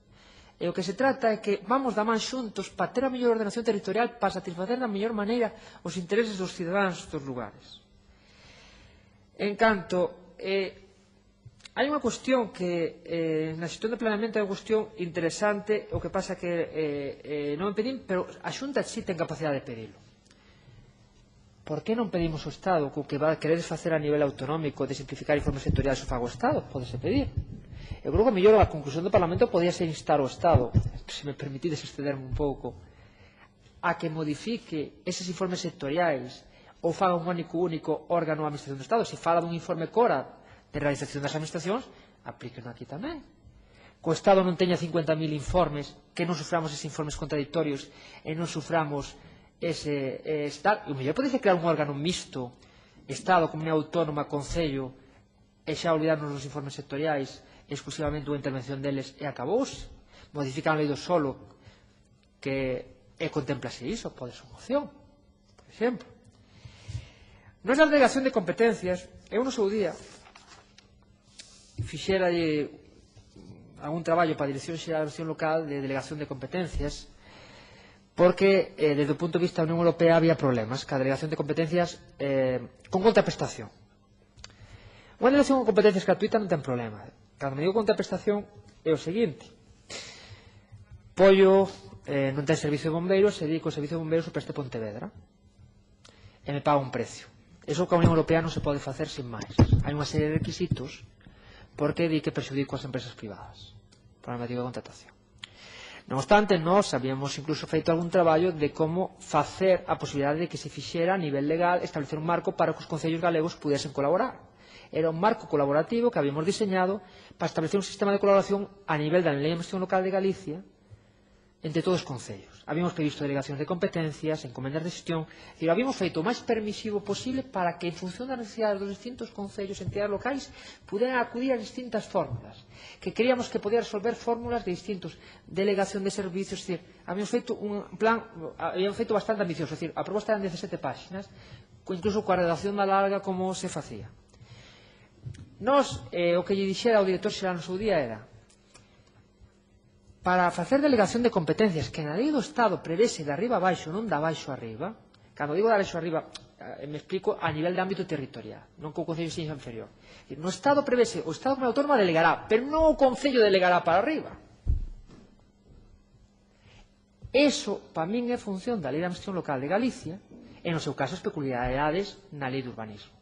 E o que se trata é que vamos da man xuntos para ter a mellor ordenación territorial para satisfacer da mellor maneira os intereses dos cidadáns dos lugares. En canto, hai unha cuestión que na xestión de planeamento é unha cuestión interesante, o que pasa que non pedín, pero a Xunta sí ten capacidade de pedilo. Por que non pedimos ao Estado co que queredes facer a nivel autonómico de simplificar informes sectoriais o fago o Estado? Pódese pedir. Eu creo que mellor a conclusión do Parlamento podía ser instar o Estado, se me permitides excederme un pouco, a que modifique eses informes sectoriais ou faga un único órgano da Administración do Estado. Se fala dun informe CORA de realización das administracións, aplíqueno aquí tamén. Que o Estado non teña 50.000 informes, que non suframos eses informes contradictorios e non suframos ese tal. E o mellor podese crear un órgano mixto, Estado, Comunidade Autónoma, Concello, e xa olvidarnos dos informes sectoriais, exclusivamente unha intervención deles e acabouse. Modificar a lei do solo, que contemplase iso, pode ser unha opción, por exemplo. Non é a delegación de competencias. Eu no seu día fixera algún traballo para a Dirección Xeral de Administración Local de delegación de competencias porque desde o punto de vista da Unión Europea había problemas ca delegación de competencias con contraprestación. Unha delegación con competencias gratuita non ten problema. Cando me digo contraprestación é o seguinte: Pollo non ten servicio de bombeiros e di que o servicio de bombeiros o preste Pontevedra e me paga un precio. Eso que a Unión Europea non se pode facer sin máis. Hai unha serie de requisitos porque di que perxudico as empresas privadas por a normativa de contratación. Non obstante, nós habíamos incluso feito algún traballo de como facer a posibilidade de que se fixera a nivel legal establecer un marco para que os concellos galegos pudesen colaborar. Era un marco colaborativo que habíamos diseñado para establecer un sistema de colaboración a nivel da Lei de Administración Local de Galicia entre todos os concellos. Habíamos previsto delegacións de competencias, encomendas de xestión, e lo habíamos feito o máis permisivo posible para que, en función das necesidades dos distintos concellos e entidades locais, puderan acudir a distintas fórmulas. Que queríamos que podía resolver fórmulas de distintos, delegación de servicios, es decir, habíamos feito un plan, habíamos feito bastante ambicioso, es decir, a proposta eran 17 páxinas, incluso coa redacción da larga como se facía. Nós, o que lle dixera ao director xeral no seu día era: para facer delegación de competencias que na lei do Estado prevese de arriba a baixo, non da baixo a arriba, cando digo de baixo a arriba, me explico a nivel de ámbito territorial, non que o Concello sexa inferior. No Estado prevese, o Estado como autónoma delegará, pero non o Concello delegará para arriba. Eso, para min, é función da Lei de Administración Local de Galicia, e no seu caso as peculiaridades na Lei de Urbanismo.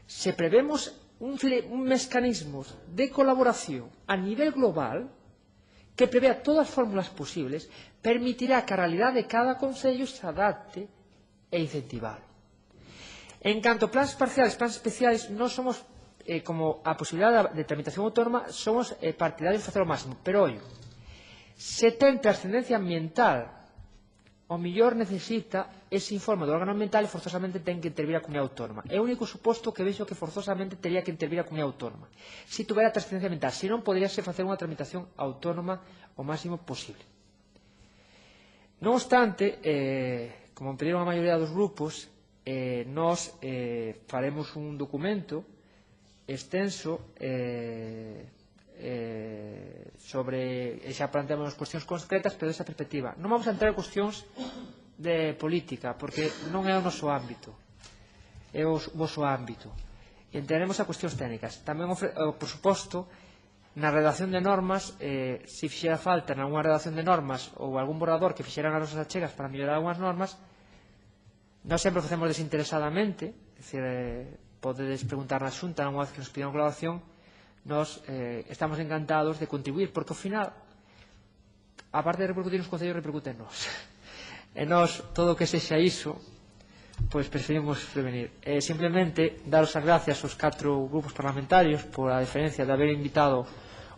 Se prevemos un mecanismos de colaboración a nivel global que prevea todas as fórmulas posibles, permitirá que a realidade de cada concello se adapte e incentivar. En canto a plans parciales, plans especiais, nós somos, como a posibilidade de tramitación autónoma, somos partidarios de facer o máximo. Pero, ollo, se ten trascendencia ambiental, o mellor necesita ese informe do órgano ambiental e forzosamente ten que intervir a comunidade autónoma. É o único suposto que vexo que forzosamente teria que intervir a comunidade autónoma. Se tuvera trascendencia ambiental, se non, poderíase facer unha tramitación autónoma o máximo posible. Non obstante, como pediron a maioría dos grupos, nós faremos un documento extenso sobre, e xa planteamos cuestións concretas, pero desa perspectiva. Non vamos a entrar en cuestións de política, porque non é o noso ámbito, é o vosso ámbito. E entraremos a cuestións técnicas. Tamén, por suposto, na redacción de normas, se fixera falta en alguna redacción de normas ou algún borrador que fixeran as nosas achegas para mellorar algunhas normas, nós sempre o facemos desinteresadamente, é dicir, podedes preguntar na Xunta nunha vez que nos pidan colaboración, nós estamos encantados de contribuir, porque ao final, a parte de repercutir nos concellos, repercute en nós. E nós, todo o que sexa iso, pois preferimos prevenir. Simplemente, daros as gracias aos 4 grupos parlamentarios por a deferencia de haber invitado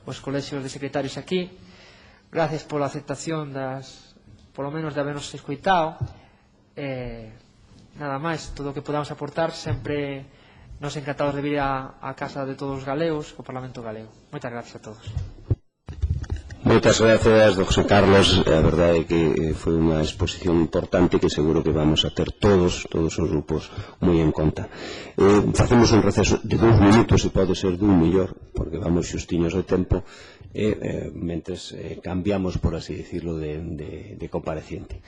os colexios de secretarios aquí. Gracias pola aceptación polo menos de habernos escoitado. Nada máis, todo o que podamos aportar, sempre nos encantados de vir á casa de todos os galegos, ao Parlamento Galego. Moitas gracias a todos. Moitas gracias, José Carlos. A verdade é que foi unha exposición importante que seguro que vamos a ter todos os grupos moi en conta. Facemos un receso de 2 minutos, se pode ser dun millor, porque vamos xustiños de tempo, mentres cambiamos, por así decirlo, de compareciente.